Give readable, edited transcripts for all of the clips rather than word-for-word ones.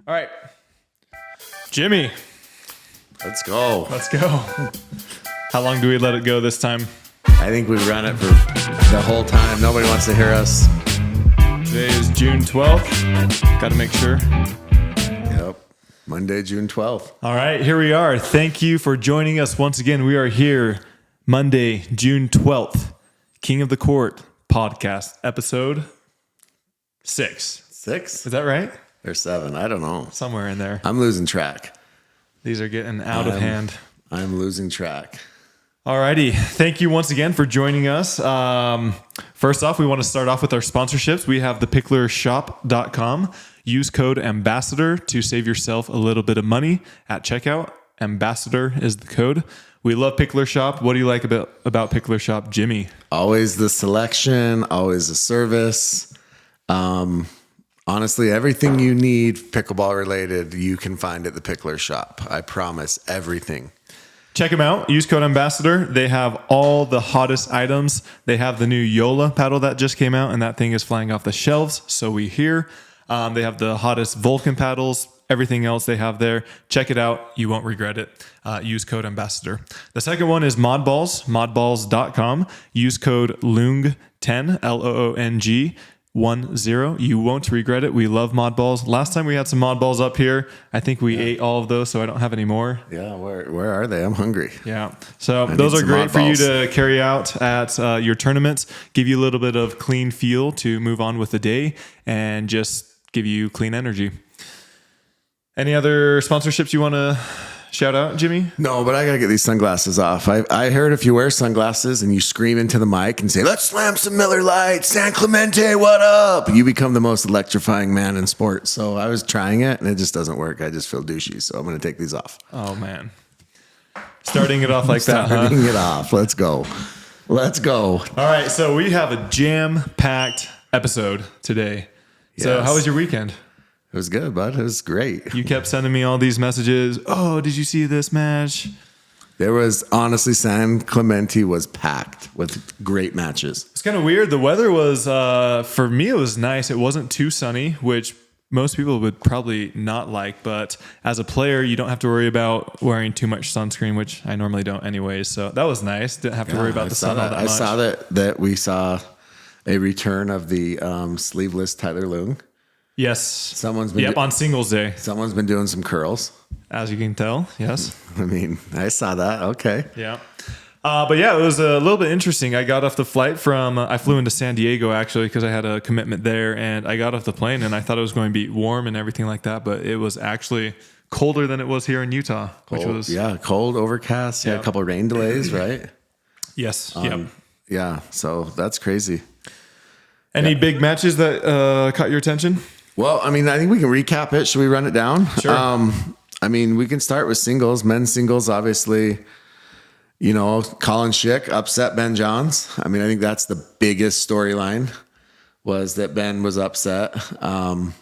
All right. Jimmy. Let's go. Let's go. How long do we let it go this time? I think we run it for the whole time. Nobody wants to hear us. Today is June 12th. Got to make sure. Yep. Monday, June 12th. All right, here we are. Thank you for joining us once again. We are here Monday, June 12th. King of the Court podcast, episode 6. 6? Is that right? Or 7? I don't know. Somewhere in there. I'm losing track. These are getting out of hand. I'm losing track. Alrighty. Thank you once again for joining us. First off, we want to start off with our sponsorships. We have thepicklershop.com. Use code ambassador to save yourself a little bit of money at checkout. Ambassador is the code. We love Pickler Shop. What do you like about Pickler Shop, Jimmy? Always the selection, always the service. Honestly, everything you need pickleball related, you can find at the Pickler Shop. I promise, everything. Check them out. Use code ambassador. They have all the hottest items. They have the new Yola paddle that just came out, and that thing is flying off the shelves. So we hear. They have the hottest Vulcan paddles. Everything else they have there. Check it out. You won't regret it. Use code ambassador. The second one is modballs, modballs.com. Use code LOONG10, LOONG 10. You won't regret it. We love modballs. Last time we had some modballs up here. I think we ate all of those, so I don't have any more. Yeah, where are they? I'm hungry. Yeah. So those are great for you to carry out at your tournaments. Give you a little bit of clean feel to move on with the day and just give you clean energy. Any other sponsorships you want to shout out, Jimmy? No, but I got to get these sunglasses off. I heard if you wear sunglasses and you scream into the mic and say, let's slam some Miller Lite, San Clemente, what up? You become the most electrifying man in sports. So I was trying it and it just doesn't work. I just feel douchey. So I'm going to take these off. Oh, man. Starting it off like that, huh? Starting it off. Let's go. Let's go. All right. So we have a jam-packed episode today. So how was your weekend? It was good, bud. It was great. You kept sending me all these messages. Oh, did you see this match? There was, honestly, San Clemente was packed with great matches. It's kind of weird. The weather was, for me, it was nice. It wasn't too sunny, which most people would probably not like. But as a player, you don't have to worry about wearing too much sunscreen, which I normally don't anyways. So that was nice. Didn't have to worry about the sun all that much. I saw that we saw a return of the sleeveless Tyler Leung. Yes. Someone's been on Singles Day. Someone's been doing some curls. As you can tell, yes. I mean, I saw that. Okay. Yeah. But yeah, it was a little bit interesting. I got off the flight from, I flew into San Diego actually because I had a commitment there, and I got off the plane and I thought it was going to be warm and everything like that, but it was actually colder than it was here in Utah, which was cold, overcast. Yeah, a couple of rain delays, right? Yes. Yeah. So that's crazy. Any big matches that caught your attention? Well, I mean, I think we can recap it. Should we run it down? Sure. I mean, we can start with singles. Men's singles, obviously, Colin Shick upset Ben Johns. I mean, I think that's the biggest storyline was that Ben was upset. And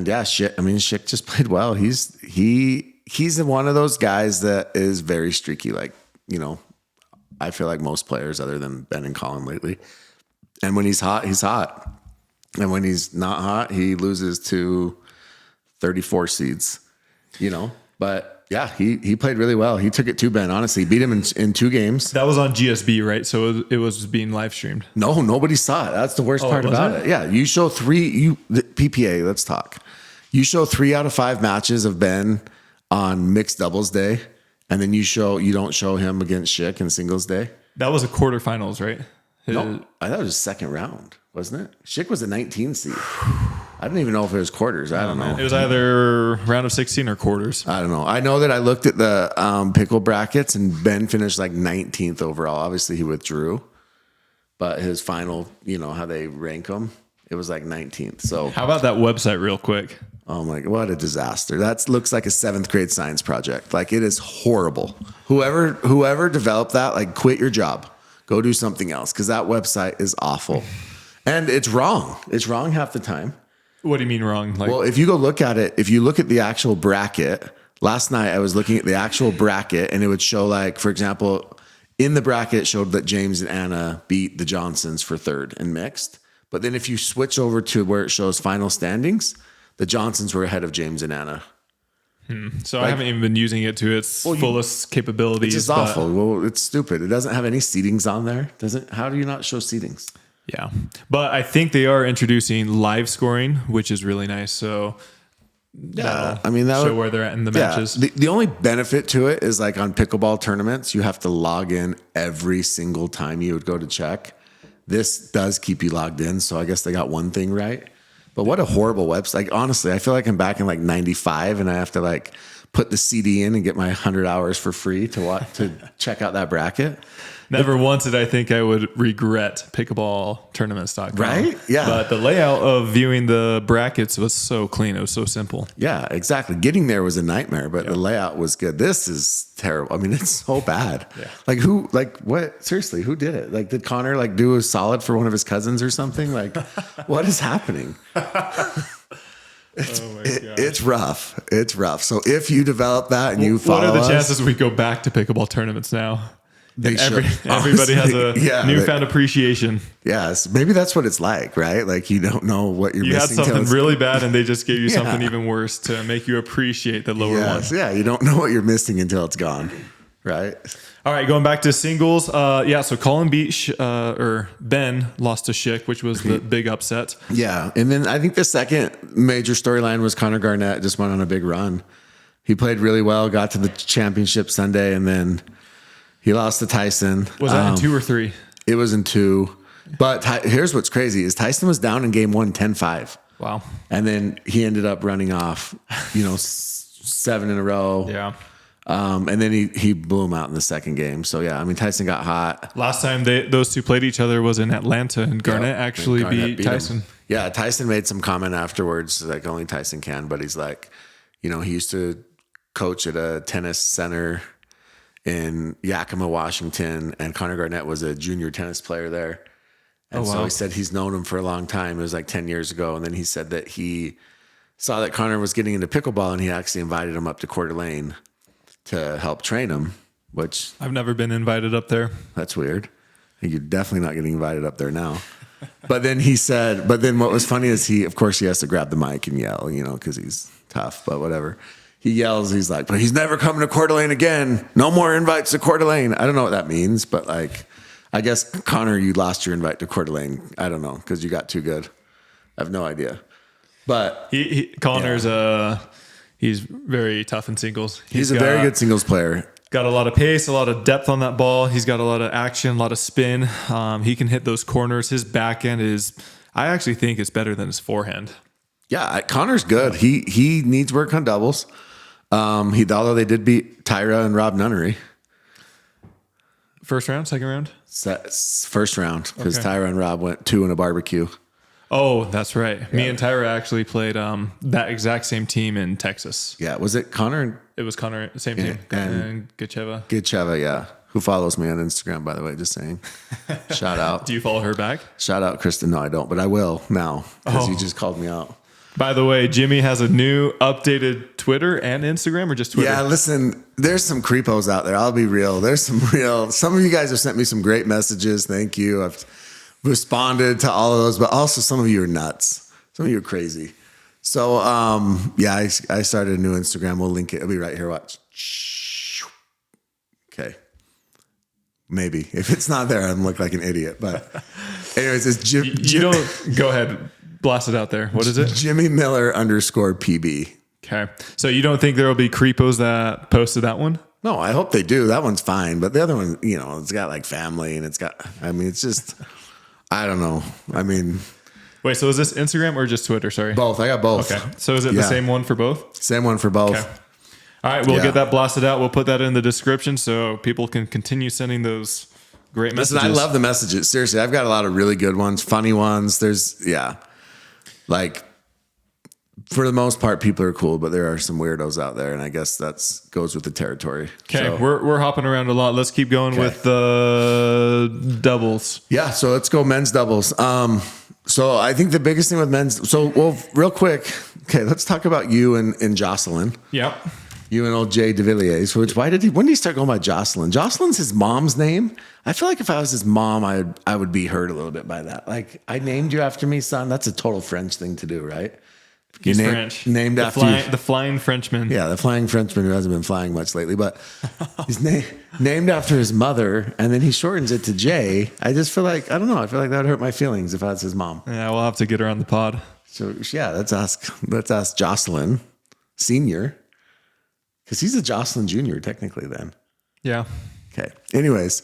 yeah, Shick just played well. He's one of those guys that is very streaky. Like, I feel like most players other than Ben and Colin lately. And when he's hot, he's hot. And when he's not hot, he loses to 34 seeds, But yeah, he played really well. He took it to Ben, honestly. Beat him in 2 games. That was on GSB, right? So it was being live streamed. No, nobody saw it. That's the worst part about it. Yeah, you show 3, the PPA, let's talk. You show 3 out of 5 matches of Ben on mixed doubles day, and then you don't show him against Shick in singles day. That was a quarterfinals, right? No, I thought it was second round, wasn't it? Shick was a 19 seed. I don't even know if it was quarters. I don't know. It was either round of 16 or quarters. I don't know. I know that I looked at the pickle brackets and Ben finished like 19th overall. Obviously, he withdrew, but his final, how they rank them, it was like 19th. So how about that website real quick? Oh my God, what a disaster. That looks like a 7th grade science project. Like, it is horrible. Whoever developed that, like, quit your job. Go do something else, because that website is awful. And it's wrong. It's wrong half the time. What do you mean wrong? Well, if you go look at it, if you look at the actual bracket, last night I was looking at the actual bracket and it would show, like, for example, in the bracket it showed that James and Anna beat the Johnsons for 3rd in mixed. But then if you switch over to where it shows final standings, The Johnsons were ahead of James and Anna. So I haven't even been using it to its fullest capabilities. It's just awful. Well, it's stupid. It doesn't have any seatings on there. How do you not show seatings? Yeah. But I think they are introducing live scoring, which is really nice. So yeah, I mean, that show where they're at in the matches. The only benefit to it is like on pickleball tournaments, you have to log in every single time you would go to check. This does keep you logged in. So I guess they got one thing right. But what a horrible website. Like, honestly, I feel like I'm back in like 95 and I have to like put the CD in and get my 100 hours for free to check out that bracket. Never once did I think I would regret pickleballtournaments.com. Right? Yeah. But the layout of viewing the brackets was so clean. It was so simple. Yeah, exactly. Getting there was a nightmare, but the layout was good. This is terrible. I mean, it's so bad. Yeah. What? Seriously, who did it? Like, did Connor like do a solid for one of his cousins or something? Like, what is happening? It's rough. It's rough. So if you develop that and you follow what are the chances we go back to pickleball tournaments now? Everybody has a newfound appreciation. Yes, maybe that's what it's like, right? Like you don't know what you're missing. You had something really bad, and they just gave you something even worse to make you appreciate the lower one. Yeah, you don't know what you're missing until it's gone, right? All right, going back to singles. So Colin beat Ben lost to Shick, which was the big upset. Yeah, and then I think the second major storyline was Connor Garnett just went on a big run. He played really well, got to the championship Sunday, and then he lost to Tyson. Was that in 2 or 3? It was in 2. But here's what's crazy is Tyson was down in game 1, 10-5. Wow. And then he ended up running off, 7 in a row. Yeah. And then he blew him out in the second game. So, yeah, I mean, Tyson got hot. Last time those two played each other was in Atlanta, and Garnett actually beat Tyson. Him. Yeah, Tyson made some comment afterwards, like only Tyson can. But he's like, he used to coach at a tennis center in Yakima, Washington, and Connor Garnett was a junior tennis player there. And so he said he's known him for a long time. It was like 10 years ago. And then he said that he saw that Connor was getting into pickleball and he actually invited him up to Coeur d'Alene to help train him, which I've never been invited up there. That's weird. I think you're definitely not getting invited up there now. But then what was funny is he has to grab the mic and yell, because he's tough, but whatever. He yells, he's like, but he's never coming to Coeur d'Alene again. No more invites to Coeur d'Alene. I don't know what that means, but like, I guess, Connor, you lost your invite to Coeur d'Alene. I don't know, because you got too good. I have no idea. But Connor's he's very tough in singles. He's a very good singles player. Got a lot of pace, a lot of depth on that ball. He's got a lot of action, a lot of spin. He can hit those corners. His backhand I actually think it's better than his forehand. Yeah, Connor's good. He needs work on doubles. Although they did beat Tyra and Rob Nunnery. First round, second round? First round, because Tyra and Rob went 2 in a barbecue. Oh, that's right. Yeah. Me and Tyra actually played that exact same team in Texas. Yeah, was it Connor? It was Connor, same team. And Gitcheva. Gitcheva, yeah. Who follows me on Instagram, by the way, just saying. Shout out. Do you follow her back? Shout out, Kristen. No, I don't, but I will now, because you just called me out. By the way, Jimmy has a new updated Twitter and Instagram, or just Twitter? Yeah, listen, there's some creepos out there. I'll be real. Some of you guys have sent me some great messages. Thank you. I've responded to all of those, but also some of you are nuts. Some of you are crazy. So, I started a new Instagram. We'll link it. It'll be right here. Watch. Okay. Maybe. If it's not there, I'm look like an idiot. But anyways, it's you don't go ahead. Blast it out there. What is it? Jimmy Miller _PB. Okay. So you don't think there will be creepos that posted that one? No, I hope they do. That one's fine. But the other one, it's got like family and it's just, I don't know. Wait, so is this Instagram or just Twitter? Sorry. Both. I got both. Okay. So is it the same one for both? Same one for both. Okay. All right. We'll get that blasted out. We'll put that in the description so people can continue sending those great messages. Listen, I love the messages. Seriously, I've got a lot of really good ones, funny ones. Like, for the most part, people are cool, but there are some weirdos out there, and I guess that goes with the territory. Okay, so, we're hopping around a lot. Let's keep going with the doubles. Yeah, so let's go men's doubles. So I think the biggest thing with men's. Real quick. Okay, let's talk about you and Jocelyn. Yep. You and old Jay DeVilliers. When did he start going by Jocelyn? Jocelyn's his mom's name. I feel like if I was his mom, I would be hurt a little bit by that. Like, I named you after me, son. That's a total French thing to do, right? He's Named- French. named the after the flying Frenchman. Yeah, the flying Frenchman who hasn't been flying much lately, but he's named after his mother, and then he shortens it to Jay. I just feel like, I don't know, I feel like that would hurt my feelings if I was his mom. Yeah, we'll have to get her on the pod. So yeah, let's ask Jocelyn Senior, because he's a Jocelyn Junior technically then. Yeah. Okay. Anyways,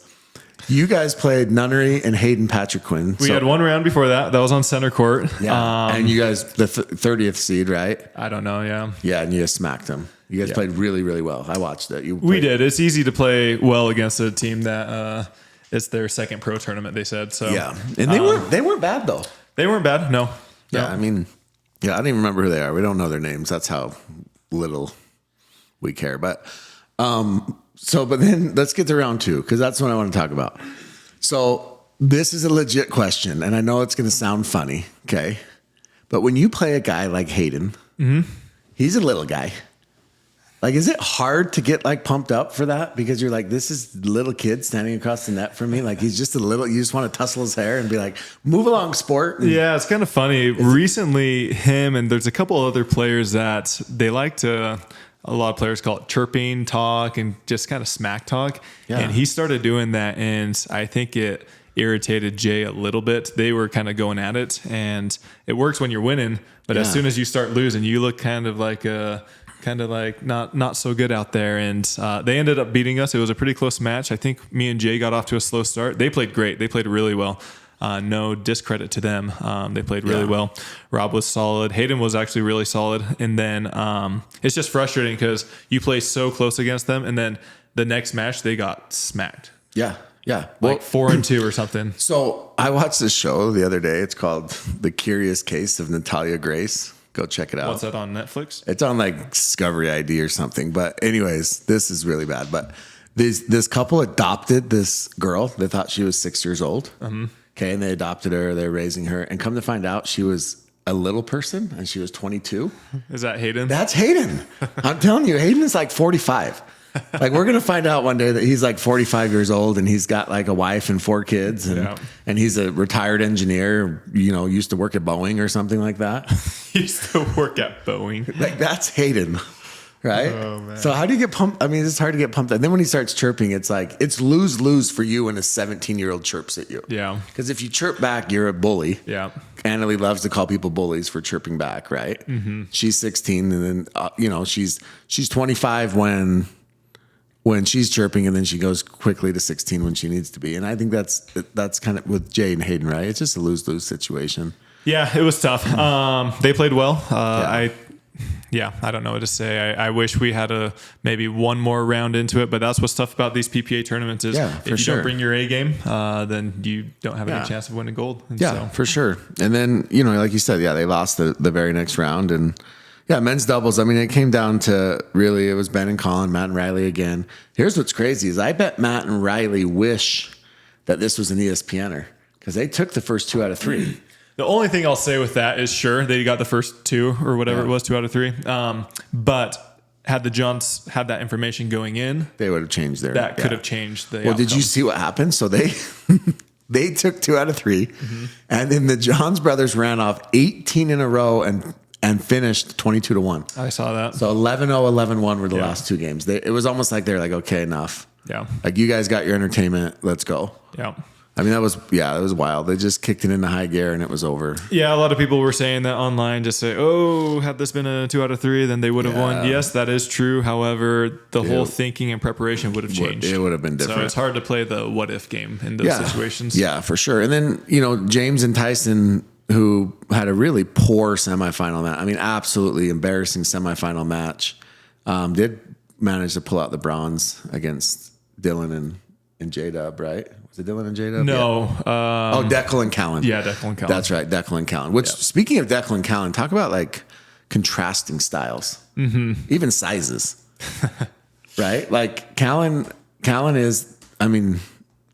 you guys played Nunnery and Hayden Patrick Quinn. We had one round before that. That was on center court. Yeah. And you guys, the 30th seed, right? I don't know. Yeah. Yeah. And you guys smacked them. You guys played really, really well. I watched it. We did. It's easy to play well against a team that it's their second pro tournament, they said. So yeah. And they weren't bad though. They weren't bad. No. Yeah. I mean, yeah, I don't even remember who they are. We don't know their names. That's how little we care. But but then let's get to round 2, because that's what I want to talk about. So this is a legit question, and I know it's going to sound funny, okay? But when you play a guy like Hayden, he's a little guy. Like, is it hard to get like pumped up for that? Because you're like, this is little kid standing across the net from me. Like, he's just a little, you just want to tussle his hair and be like, move along, sport. And yeah, it's kind of funny. Recently, him and there's a couple other players that they like to, a lot of players call it chirping talk and just kind of smack talk. Yeah. And he started doing that. And I think it irritated Jay a little bit. They were kind of going at it, and it works when you're winning. But as soon as you start losing, you look kind of like not so good out there. And they ended up beating us. It was a pretty close match. I think me and Jay got off to a slow start. They played great. They played really well. No discredit to them. They played really well. Rob was solid. Hayden was actually really solid. And then it's just frustrating because you play so close against them, and then the next match they got smacked. Yeah. Yeah. Like 4-2 or something. So I watched this show the other day. It's called The Curious Case of Natalia Grace. Go check it out. What's that on Netflix? It's on like Discovery ID or something. But anyways, this is really bad. But this couple adopted this girl. They thought she was 6 years old. Okay. And they adopted her. They're raising her. And come to find out, she was a little person and she was 22. Is that Hayden? That's Hayden. I'm telling you, Hayden is like 45. Like, we're going to find out one day that he's like 45 years old and he's got like a wife and 4 kids and he's a retired engineer, used to work at Boeing or something like that. He used to work at Boeing. Like, that's Hayden, right? Oh, man. So how do you get pumped? I mean, it's hard to get pumped. And then when he starts chirping, it's like, it's lose for you when a 17-year-old chirps at you. Yeah. Because if you chirp back, you're a bully. Yeah. Annalie loves to call people bullies for chirping back, right? Mm-hmm. She's 16 and then, she's 25 when she's chirping, and then she goes quickly to 16 when she needs to be. And I think that's kind of with Jay and Hayden, right? It's just a lose-lose situation. Yeah, it was tough. They played well. I don't know what to say. I wish we had maybe one more round into it, but that's what's tough about these PPA tournaments is if you don't bring your A game, then you don't have any chance of winning gold. And for sure. And then, like you said, they lost the very next round. And men's doubles. I mean, it came down to really, it was Ben and Colin, Matt and Riley again. Here's what's crazy is I bet Matt and Riley wish that this was an ESPNer because they took the first 2 out of 3. The only thing I'll say with that is sure, they got the first 2 or whatever it was, 2 out of 3. But had the Johns had that information going in, they would have changed their. That could have changed the Well, outcome. did you see what happened? So they took 2 out of 3. And then the Johns brothers ran off 18 in a row and finished 22-1. I saw that. So 11-0, 11-1 were the last 2 games. It was almost like they're like, okay, enough. Yeah. Like, you guys got your entertainment. Let's go. Yeah. I mean, it was wild. They just kicked it into high gear and it was over. Yeah, a lot of people were saying that online, just say, had this been a 2 out of 3, then they would have won. Yes, that is true. However, the whole thinking and preparation would have changed. It would have been different. So it's hard to play the what if game in those situations. Yeah, for sure. And then, James and Tyson, who had a really poor semifinal match. I mean, absolutely embarrassing semifinal match. Did manage to pull out the bronze against Dylan and J-Dub, right? Was it Dylan and J-Dub? No. Yeah. Declan and Callan. Yeah, Declan and Callan. That's right, Declan and Callan. Which, speaking of Declan and Callan, talk about like contrasting styles. Even sizes. Right? Like Callan is, I mean,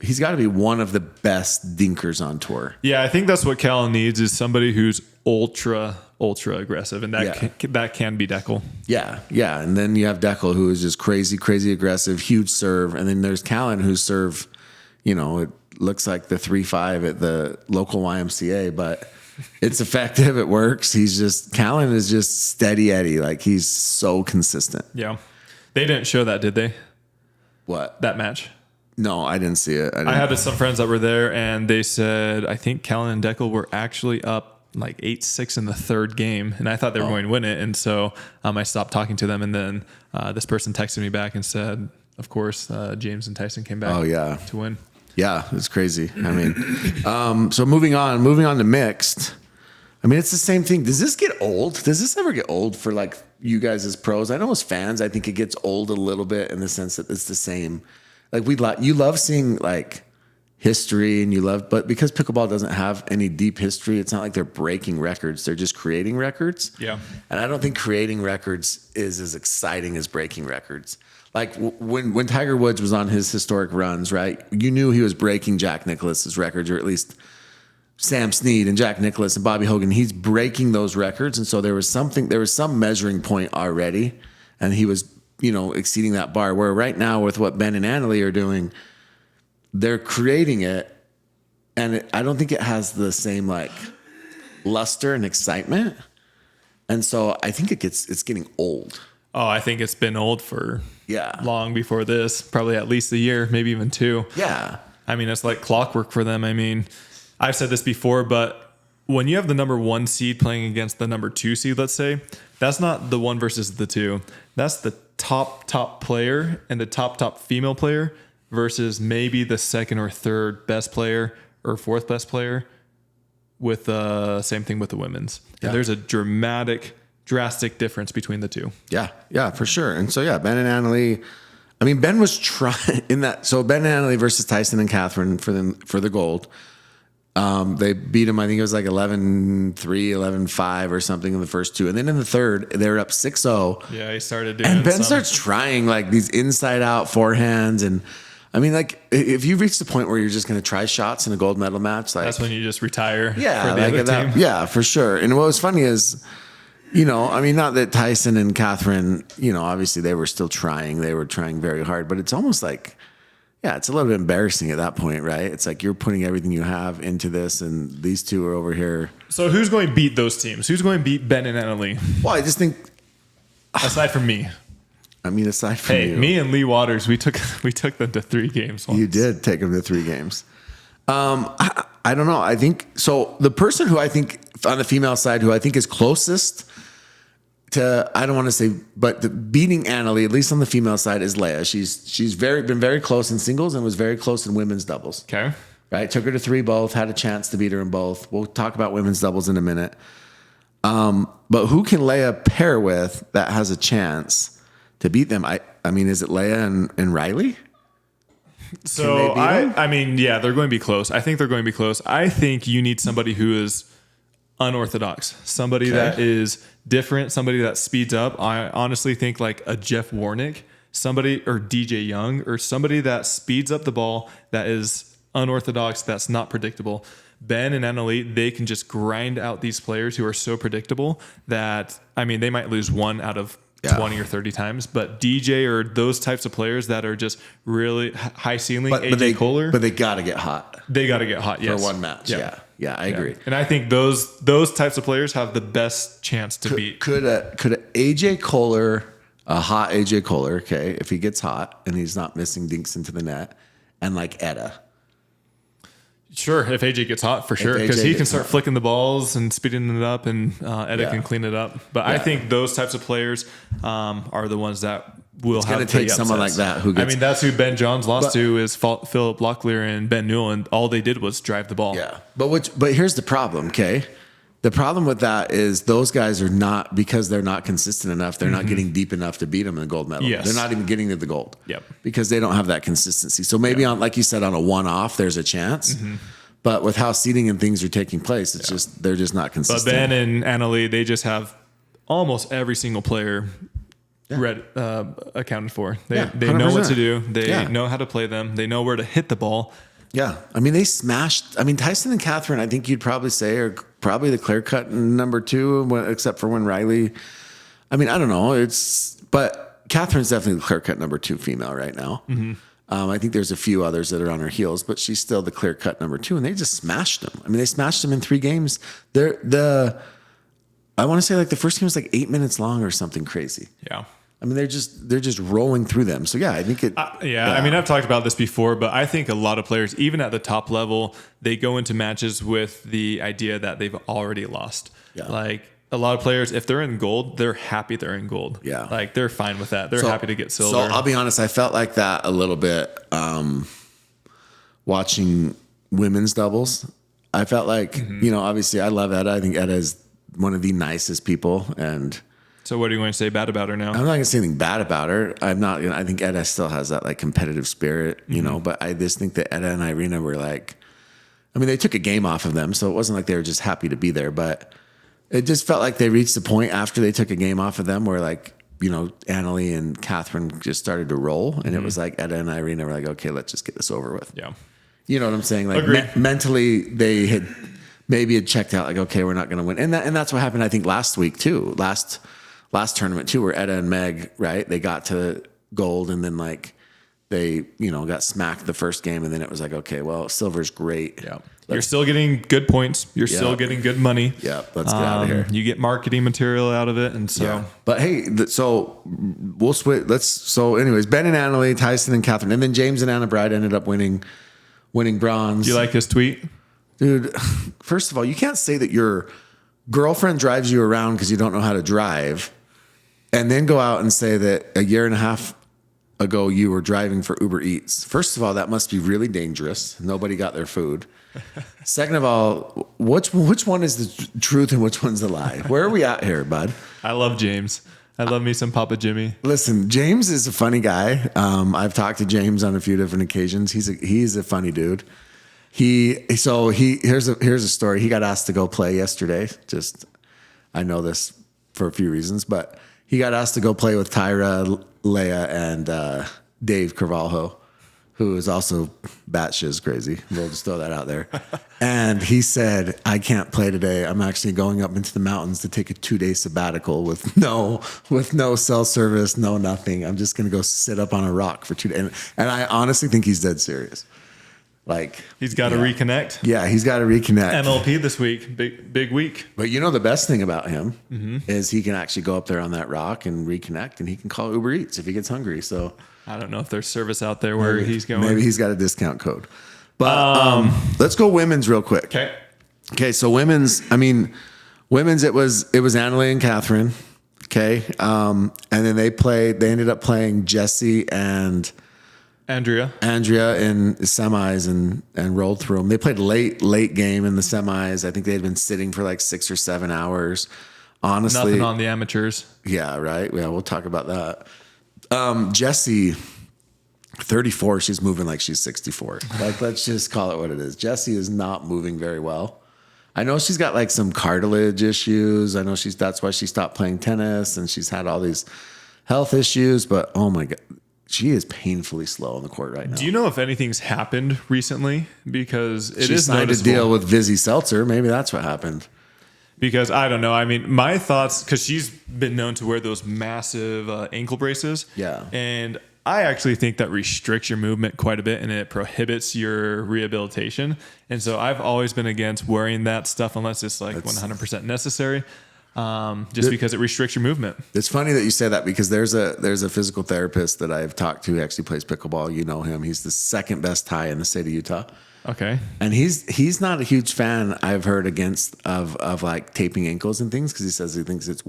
he's got to be one of the best dinkers on tour. Yeah, I think that's what Callan needs is somebody who's ultra aggressive, and that can be Declan. Yeah. And then you have Declan, who is just crazy aggressive, huge serve. And then there's Callan, whose serve, it looks like the 3-5 at the local YMCA, but It's effective. It works. Callan is just steady Eddie. Like he's so consistent. Yeah. They didn't show that, did they? What? That match? No, I didn't see it. I had some friends that were there, and they said, I think Callan and Deckel were actually up like 8-6 in the third game, and I thought they were going to win it. And so I stopped talking to them, and then this person texted me back and said, of course, James and Tyson came back to win. Yeah, it's crazy. I mean, so moving on to mixed. I mean, it's the same thing. Does this get old? Does this ever get old for like you guys as pros? I know as fans, I think it gets old a little bit in the sense that it's the same. Like you love seeing like history and but because pickleball doesn't have any deep history, it's not like they're breaking records. They're just creating records. Yeah. And I don't think creating records is as exciting as breaking records. Like when Tiger Woods was on his historic runs, right? You knew he was breaking Jack Nicklaus's records, or at least Sam Snead and Jack Nicklaus and Bobby Hogan. He's breaking those records. And so there was some measuring point already, and he was, exceeding that bar. Where right now with what Ben and Annalie are doing, they're creating it, and I don't think it has the same like luster and excitement. And so I think it's getting old. Oh, I think it's been old for long before this, probably at least a year, maybe even 2. Yeah. I mean, it's like clockwork for them. I mean, I've said this before, but when you have the number 1 seed playing against the number 2 seed, let's say, that's not the 1 versus the 2. That's the top player and the top female player versus maybe the second or third best player or fourth best player, with the same thing with the women's. Yeah. And there's a drastic difference between the two. Yeah, for sure. And so, Ben and Annalie, I mean, Ben was trying in that. So Ben and Annalie versus Tyson and Catherine for the gold. They beat him. I think it was like 11-3, 11-5 or something in the first 2. And then in the third, they were up 6-0. Yeah, he started doing And Ben starts trying like these inside out forehands. And I mean, like if you reach the point where you're just going to try shots in a gold medal match, like that's when you just retire. Yeah. For the other team. Yeah, for sure. And what was funny is, I mean, not that Tyson and Catherine, obviously they were still trying. They were trying very hard, but it's almost like, it's a little bit embarrassing at that point, right? It's like you're putting everything you have into this, and these two are over here. So who's going to beat those teams? Who's going to beat Ben and Annalie? Well, I just think, aside from me. I mean, aside from you, me and Lee Waters, we took them to 3 games once. You did take them to 3 games. I don't know. I think so. The person who I think on the female side, who I think is closest to, I don't want to say, but beating Annalie, at least on the female side, is Leia. She's been very close in singles and was very close in women's doubles. Okay. Right. Took her to 3 both, had a chance to beat her in both. We'll talk about women's doubles in a minute. But who can Leia pair with that has a chance to beat them? I mean, is it Leia and Riley? So I mean, yeah, they're going to be close. I think they're going to be close. I think you need somebody who is unorthodox, somebody that is different, somebody that speeds up. I honestly think like a Jeff Warnick, somebody, or DJ Young, or somebody that speeds up the ball, that is unorthodox, that's not predictable. Ben and Annalie, they can just grind out these players who are so predictable that, I mean, they might lose 1 out of 20 or 30 times, but DJ or those types of players that are just really high ceiling, AJ Kohler. But they got to get hot. They got to get hot, yes. For one match, yeah, I agree. And I think those types of players have the best chance to beat. Could a AJ Kohler, a hot AJ Kohler, okay, if he gets hot and he's not missing dinks into the net, and like Etta. Sure, if AJ gets hot, for sure, because he can start flicking the balls and speeding it up, and Etta can clean it up. But I think those types of players are the ones that will have to take someone like that. Who gets, I mean, that's who Ben Johns lost to, is Philip Locklear and Ben Newell, and all they did was drive the ball. Yeah, but here's the problem, okay? The problem with that is those guys are not, because they're not consistent enough, they're not getting deep enough to beat them in the gold medal. Yes. They're not even getting to the gold. Yep. Because they don't have that consistency. So maybe on, like you said, on a one-off, there's a chance. But with how seeding and things are taking place, it's just, they're just not consistent. But Ben and Annalie, they just have almost every single player accounted for. They know what to do. They know how to play them. They know where to hit the ball. Yeah. I mean, they smashed. I mean, Tyson and Catherine, I think you'd probably say, are probably the clear cut number 2, except for when Riley. I mean, I don't know. But Catherine's definitely the clear cut number 2 female right now. I think there's a few others that are on her heels, but she's still the clear cut number 2. And they just smashed them. I mean, they smashed them in 3 games. I want to say like the first game was like 8 minutes long or something crazy. Yeah. I mean, they're just rolling through them. So yeah, I think it. I mean, I've talked about this before, but I think a lot of players, even at the top level, they go into matches with the idea that they've already lost. Yeah. Like a lot of players, if they're in gold, they're happy they're in gold. Yeah. Like they're fine with that. They're happy to get silver. So I'll be honest, I felt like that a little bit watching women's doubles. I felt like, obviously I love Edda. I think Edda is one of the nicest people. And so what are you going to say bad about her now? I'm not going to say anything bad about her. I'm not, I think Edda still has that like competitive spirit, but I just think that Edda and Irina were like, I mean, they took a game off of them. So it wasn't like they were just happy to be there, but it just felt like they reached the point after they took a game off of them where like, Annalie and Catherine just started to roll. And it was like Edda and Irina were like, okay, let's just get this over with. Yeah. You know what I'm saying? Like mentally they had maybe checked out like, okay, we're not going to win. And that's what happened, I think, last week too. Last tournament too, where Edda and Meg, right? They got to gold and then like they, got smacked the first game. And then it was like, okay, well, silver's great. Yeah. You're still getting good points. You're still getting good money. Yeah. Let's get out of here. You get marketing material out of it. And so, yeah. But hey, so we'll switch. So anyways, Ben and Annalie, Tyson and Catherine, and then James and Anna Bride ended up winning bronze. Do you like his tweet? Dude, first of all, you can't say that your girlfriend drives you around because you don't know how to drive and then go out and say that a year and a half ago you were driving for Uber Eats. First of all, that must be really dangerous. Nobody got their food. Second of all, which one is the truth and which one's the lie? Where are we at here, bud? I love James. I love me some Papa Jimmy. Listen, James is a funny guy. I've talked to James on a few different occasions. He's a funny dude. Here's a story. He got asked to go play yesterday. I know this for a few reasons, but he got asked to go play with Tyra, Leia, and Dave Carvalho, who is also batshit crazy. We'll just throw that out there. And he said, I can't play today. I'm actually going up into the mountains to take a 2-day sabbatical with no cell service, no nothing. I'm just going to go sit up on a rock for 2 days. And I honestly think he's dead serious. Like he's got to reconnect. Yeah, he's got to reconnect. MLP this week, big week. But the best thing about him is he can actually go up there on that rock and reconnect, and he can call Uber Eats if he gets hungry. So I don't know if there's service out there where he's going. Maybe he's got a discount code. But let's go women's real quick. Okay. So women's. It was Annalie and Catherine. Okay. And then they ended up playing Jessie and Andrea in semis and rolled through them. They played late game in the semis. I think they had been sitting for like 6 or 7 hours. Honestly, nothing on the amateurs. Yeah, right. Yeah, we'll talk about that. Jessie, 34. She's moving like she's 64. Like, let's just call it what it is. Jessie is not moving very well. I know she's got like some cartilage issues. I know that's why she stopped playing tennis, and she's had all these health issues. But oh my god. She is painfully slow on the court right now. Do you know if anything's happened recently? Because she signed a deal with Vizzy Seltzer. Maybe that's what happened. Because I don't know. I mean, my thoughts, because she's been known to wear those massive ankle braces. Yeah. And I actually think that restricts your movement quite a bit and it prohibits your rehabilitation. And so I've always been against wearing that stuff unless it's like 100% necessary. Because it restricts your movement. It's funny that you say that because there's a physical therapist that I've talked to who actually plays pickleball. You know him. He's the second best Thai in the state of Utah. Okay. And he's not a huge fan, I've heard, of like taping ankles and things, because he says he thinks it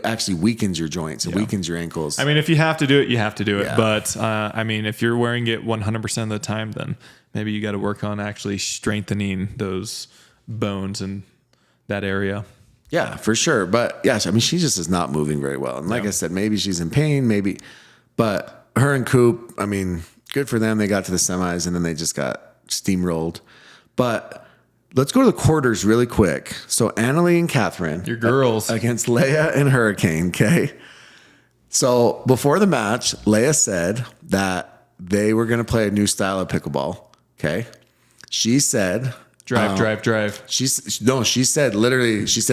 actually weakens your joints. It weakens your ankles. I mean, if you have to do it, you have to do it. Yeah. But if you're wearing it 100% of the time, then maybe you got to work on actually strengthening those bones in that area. Yeah, for sure. But yes, she just is not moving very well. And like I said, maybe she's in pain, but her and Coop, good for them. They got to the semis and then they just got steamrolled. But let's go to the quarters really quick. So Annalie and Catherine. Your girls. Against Leia and Hurricane, okay? So before the match, Leia said that they were going to play a new style of pickleball, okay? She said... Drive. She said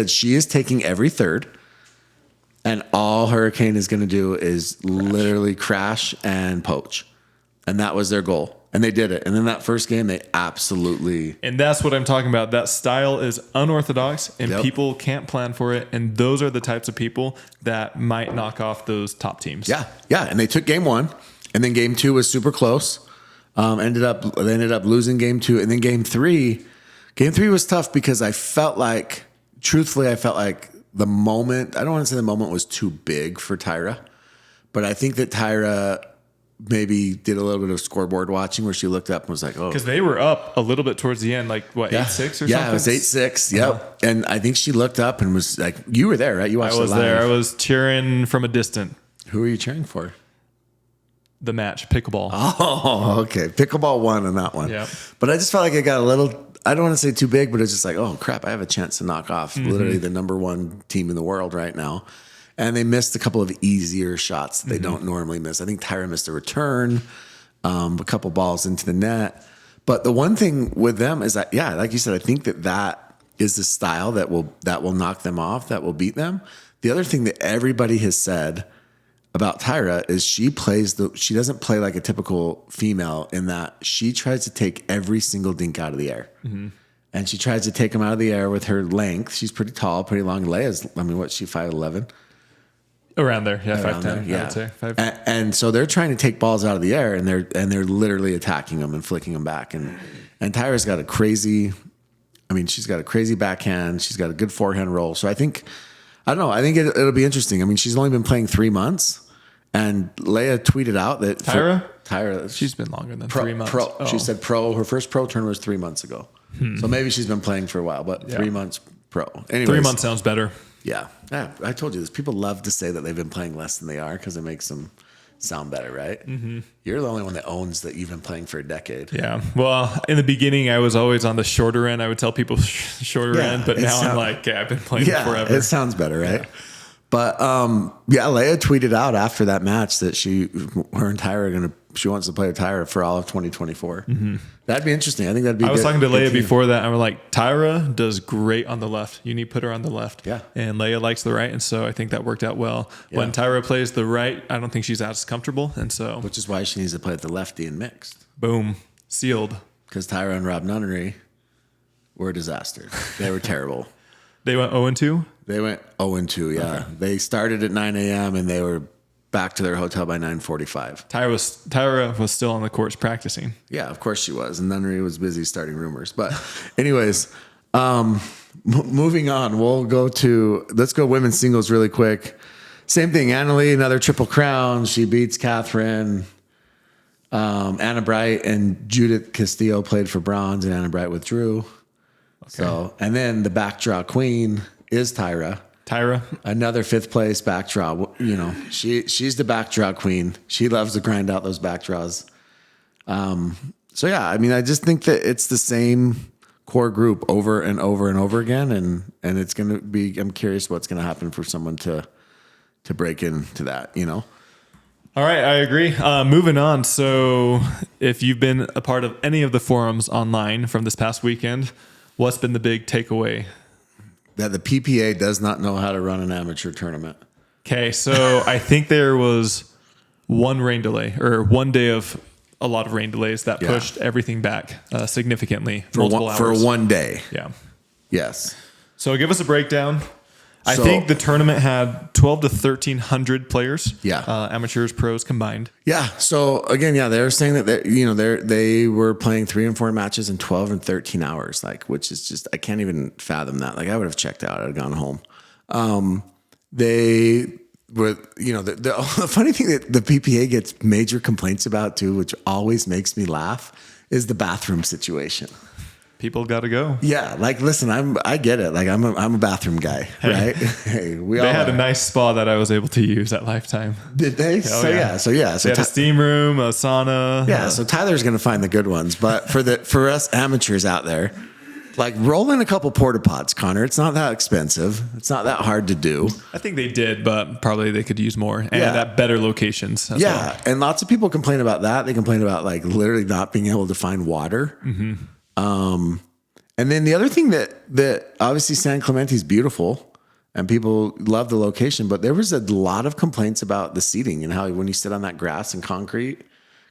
she is taking every third, and all Hurricane is going to do is literally crash and poach. And that was their goal. And they did it. And then that first game, they absolutely. And that's what I'm talking about. That style is unorthodox and Yep. people can't plan for it. And those are the types of people that might knock off those top teams. Yeah. Yeah. And they took game 1. And then game 2 was super close. They ended up losing game 2. And then game 3 was tough because I felt like the moment, I don't want to say the moment was too big for Tyra, but I think that Tyra maybe did a little bit of scoreboard watching where she looked up and was like, oh. Because they were up a little bit towards the end, like what, 8-6 or something? Yeah, it was 8-6. Yep. And I think she looked up and was like, you were there, right? You watched it live. I was there. I was cheering from a distance. Who were you cheering for? The match, Pickleball. Oh, okay. Pickleball won on that one. Yep. But I just felt like it got a little, I don't want to say too big, but it's just like, oh crap, I have a chance to knock off literally the number 1 team in the world right now. And they missed a couple of easier shots that they don't normally miss. I think Tyra missed a return, a couple balls into the net. But the one thing with them is that, yeah, like you said, I think that is the style that will knock them off, that will beat them. The other thing that everybody has said about Tyra is she doesn't play like a typical female in that she tries to take every single dink out of the air. Mm-hmm. And she tries to take them out of the air with her length. She's pretty tall, pretty long. Leia's, I mean, what's she, 5'11"? Around there, yeah, 5'10", yeah. I would say. And so they're trying to take balls out of the air, and they're literally attacking them and flicking them back. And Tyra's got she's got a crazy backhand. She's got a good forehand roll. So I think it'll be interesting. I mean, she's only been playing 3 months, and Leia tweeted out that Tyra, she's been longer than 3 months. She said her first pro turn was 3 months ago. So maybe she's been playing for a while, but 3 months pro. Anyways, 3 months sounds better. Yeah. I told you this. People love to say that they've been playing less than they are because it makes them sound better, right? Mm-hmm. You're the only one that owns that you've been playing for a decade. Yeah. Well, in the beginning, I was always on the shorter end. I would tell people shorter end, but now I'm like, I've been playing forever. It sounds better, right? Yeah. But Leia tweeted out after that match that her and Tyra she wants to play with Tyra for all of 2024. Mm-hmm. That'd be interesting. I think that'd be. I was talking to Leia before that. I was like, Tyra does great on the left. You need to put her on the left. Yeah. And Leia likes the right, and so I think that worked out well. Yeah. When Tyra plays the right, I don't think she's as comfortable, and so which is why she needs to play with the lefty and mixed. Boom, sealed. Because Tyra and Rob Nunnery were a disaster. They were terrible. They went 0-2. They went 0-2. Yeah, okay. They started at 9 a.m. and they were back to their hotel by 9:45. Tyra was still on the courts practicing. Yeah, of course she was, and Nunnery was busy starting rumors. But, anyways, moving on, let's go women's singles really quick. Same thing, Annalie, another triple crown. She beats Catherine. Anna Bright and Judith Castillo played for bronze, and Anna Bright withdrew. Okay. So, and then the backdraw queen is Tyra, another 5th place backdraw. You know, she's the backdraw queen. She loves to grind out those backdraws. So yeah, I mean, I just think that it's the same core group over and over and over again, and it's going to be. I'm curious what's going to happen for someone to break into that. You know. All right, I agree. Moving on. So, if you've been a part of any of the forums online from this past weekend, what's been the big takeaway? That the PPA does not know how to run an amateur tournament. Okay, so I think there was one rain delay or one day of a lot of rain delays that pushed everything back significantly. Multiple hours. For one day. Yeah. Yes. So give us a breakdown. I think the tournament had 12 to 1,300 players. Yeah. Amateurs, pros combined. Yeah. So again, they were saying that they were playing 3 and 4 matches in 12 and 13 hours, which is just, I can't even fathom that. Like I would have checked out. I'd have gone home. They were, the funny thing that the PPA gets major complaints about too, which always makes me laugh, is the bathroom situation. People got to go. Yeah, like listen, I get it. Like I'm a bathroom guy, right? Hey, they had a nice spa that I was able to use at Lifetime. Did they? So they had a steam room, a sauna. Yeah, so Tyler's gonna find the good ones, but for us amateurs out there, like roll in a couple porta pots, Connor. It's not that expensive. It's not that hard to do. I think they did, but probably they could use more and at better locations. Well. And lots of people complain about that. They complain about like literally not being able to find water. Mm-hmm. And then the other thing that obviously San Clemente is beautiful and people love the location, but there was a lot of complaints about the seating and how when you sit on that grass and concrete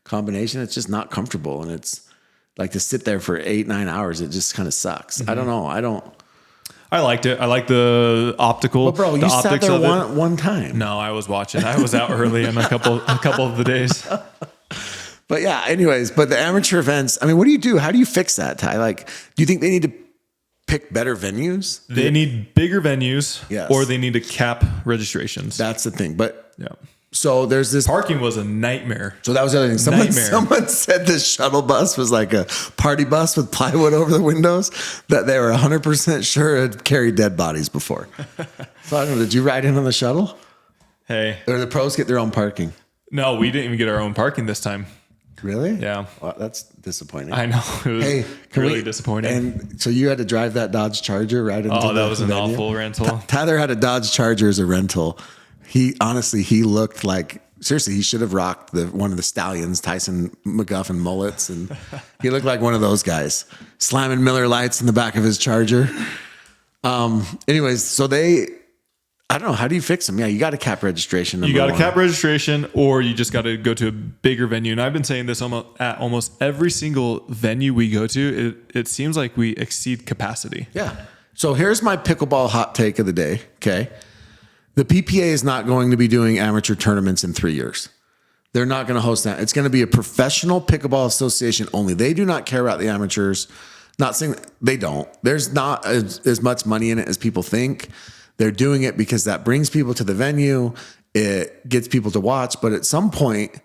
combination. It's just not comfortable. And it's like to sit there for 8-9 hours. It just kind of sucks. I don't know. I liked it. I like the optical. But bro, you sat there one time. No, I was watching. I was out early on a couple of the days. But yeah, anyways, but the amateur events, I mean, what do you do? How do you fix that, Ty? Like, do you think they need to pick better venues? They need bigger venues, Yes. or they need to cap registrations. That's the thing. But Yeah. so there's this. Parking was a nightmare. So that was the other thing. Someone said this shuttle bus was like a party bus with plywood over the windows that they were 100% sure had carried dead bodies before. So I don't know. Did you ride in on the shuttle? Hey. Or the pros get their own parking? No, we didn't even get our own parking this time. Really? Yeah. Well, that's disappointing. I know. It was really disappointing. And so you had to drive that Dodge Charger right into Oh, that was an venue? awful rental. Tyler had a Dodge Charger as a rental. He looked like, seriously, he should have rocked one of the Stallions, Tyson McGuffin mullets. And he looked like one of those guys slamming Miller Lights in the back of his Charger. Anyways, so I don't know. How do you fix them? Yeah, you got to cap registration. You got to cap registration, or you just got to go to a bigger venue. And I've been saying this at almost every single venue we go to. It seems like we exceed capacity. Yeah. So here's my pickleball hot take of the day. Okay. The PPA is not going to be doing amateur tournaments in 3 years. They're not going to host that. It's going to be a professional pickleball association only. They do not care about the amateurs. Not saying they don't. There's not as much money in it as people think. They're doing it because that brings people to the venue. It gets people to watch. But at some point,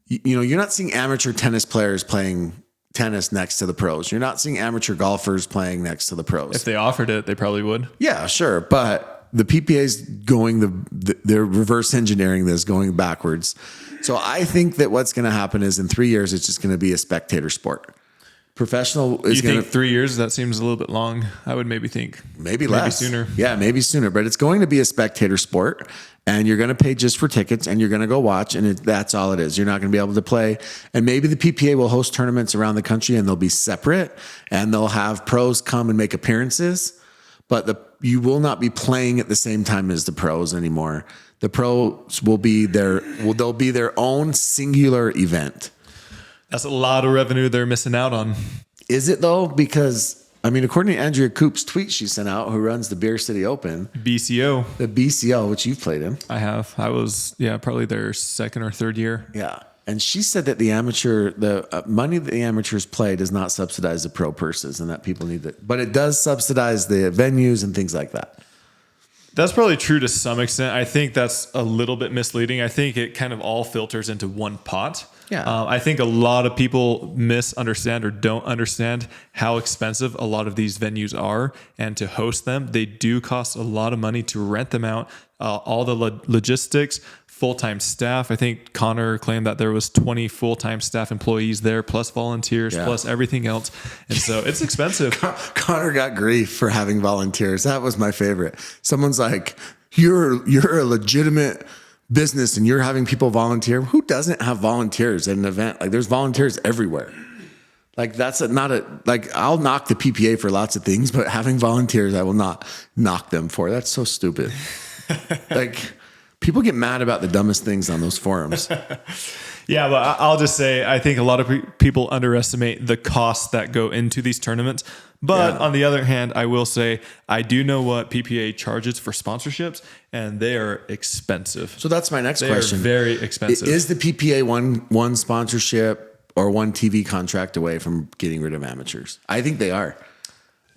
you're not seeing amateur tennis players playing tennis next to the pros. You're not seeing amateur golfers playing next to the pros. If they offered it, they probably would. Yeah, sure. But the PPA is going they're reverse engineering this, going backwards. So I think that what's going to happen is in 3 years, it's just going to be a spectator sport. Professional is going to... You think 3 years? That seems a little bit long. I would maybe think. Maybe less. Maybe sooner. Yeah, maybe sooner. But it's going to be a spectator sport. And you're going to pay just for tickets. And you're going to go watch. And that's all it is. You're not going to be able to play. And maybe the PPA will host tournaments around the country. And they'll be separate. And they'll have pros come and make appearances. But you will not be playing at the same time as the pros anymore. The pros will be they'll be their own singular event. That's a lot of revenue they're missing out on. Is it though? Because, I mean, according to Andrea Coop's tweet she sent out, who runs the Beer City Open. BCO. The BCO, which you've played in. I have. I was, probably their second or third year. Yeah. And she said that the money that the amateurs play does not subsidize the pro purses and that people need it. But it does subsidize the venues and things like that. That's probably true to some extent. I think that's a little bit misleading. I think it kind of all filters into one pot. Yeah. I think a lot of people misunderstand or don't understand how expensive a lot of these venues are. And to host them, they do cost a lot of money to rent them out. All the logistics, full-time staff. I think Connor claimed that there was 20 full-time staff employees there, plus volunteers, plus everything else. And so it's expensive. Connor got grief for having volunteers. That was my favorite. Someone's like, you're a legitimate business and you're having people volunteer. Who doesn't have volunteers at an event? Like there's volunteers everywhere. Like that's I'll knock the PPA for lots of things, but having volunteers, I will not knock them for. That's so stupid. Like people get mad about the dumbest things on those forums. Yeah, but I'll just say, I think a lot of people underestimate the costs that go into these tournaments. But on the other hand, I will say, I do know what PPA charges for sponsorships, and they are expensive. So that's my next question. They are very expensive. Is the PPA one sponsorship or one TV contract away from getting rid of amateurs? I think they are.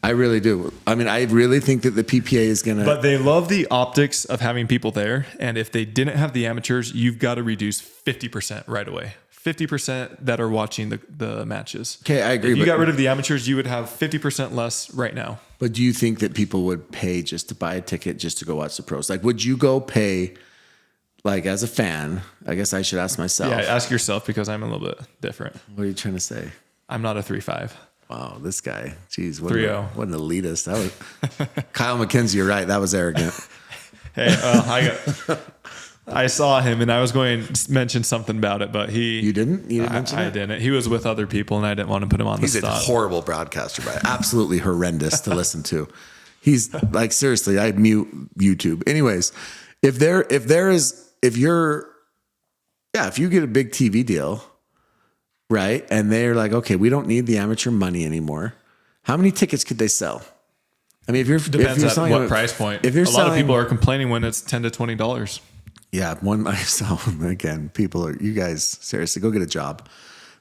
I really do. I mean, I really think that the PPA is going to... But they love the optics of having people there. And if they didn't have the amateurs, you've got to reduce 50% right away. 50% that are watching the matches. Okay, I agree. If you got rid of the amateurs, you would have 50% less right now. But do you think that people would pay just to buy a ticket just to go watch the pros? Like, would you go pay, like, as a fan? I guess I should ask myself. Yeah, ask yourself, because I'm a little bit different. What are you trying to say? I'm not a 3.5. Wow, this guy. Jeez, what 3-0. What an elitist. That was Kyle McKenzie, you're right. That was arrogant. Hey, I saw him and I was going to mention something about it, but You didn't? You didn't mention it? I didn't. He was with other people and I didn't want to put him on the spot. He's a horrible broadcaster, but absolutely horrendous to listen to. He's like, seriously, I mute YouTube. Anyways, if you get a big TV deal, right? And they're like, okay, we don't need the amateur money anymore. How many tickets could they sell? I mean, Depends if you're at what price point. If you're a lot of people are complaining when it's $10 to $20. yeah, one myself again. People are, you guys seriously go get a job.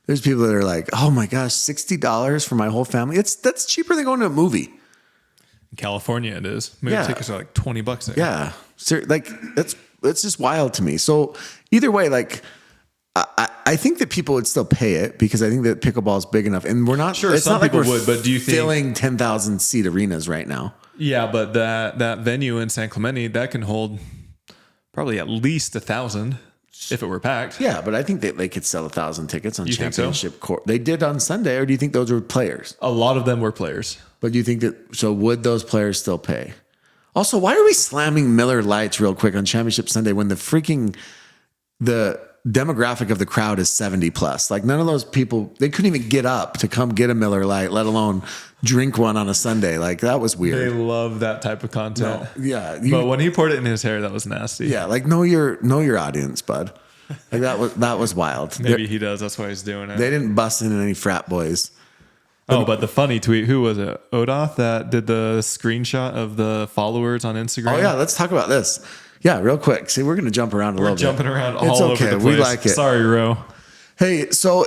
There's people that are like, oh my gosh, $60 for my whole family. That's cheaper than going to a movie. In California, it is. Movie tickets are like $20 there. Yeah, like that's just wild to me. So either way, like I think that people would still pay it because I think that pickleball is big enough, and we're not sure. It's Some not people like we're would, but do you think filling 10,000 seat arenas right now? Yeah, but that venue in San Clemente that can hold probably at least 1,000 if it were packed. Yeah, but I think that they could sell 1,000 tickets on You think so? championship court. They did on Sunday, or do you think those were players? A lot of them were players. But do you think that, so would those players still pay? Also, why are we slamming Miller Lights real quick on championship Sunday when the demographic of the crowd is 70 plus? Like none of those people, they couldn't even get up to come get a Miller Light, let alone drink one on a Sunday. Like that was weird. They love that type of content. No, yeah. But when he poured it in his hair, that was nasty. Yeah. Like know your audience, bud. Like that was wild. Maybe he does. That's why he's doing it. They didn't bust in any frat boys. Oh, but the funny tweet, who was it? Odoth that did the screenshot of the followers on Instagram? Oh yeah, let's talk about this. Yeah, real quick. See, we're going to jump around a little bit. Jumping around It's all okay. over the place. We like it. Sorry, Ro. Hey, so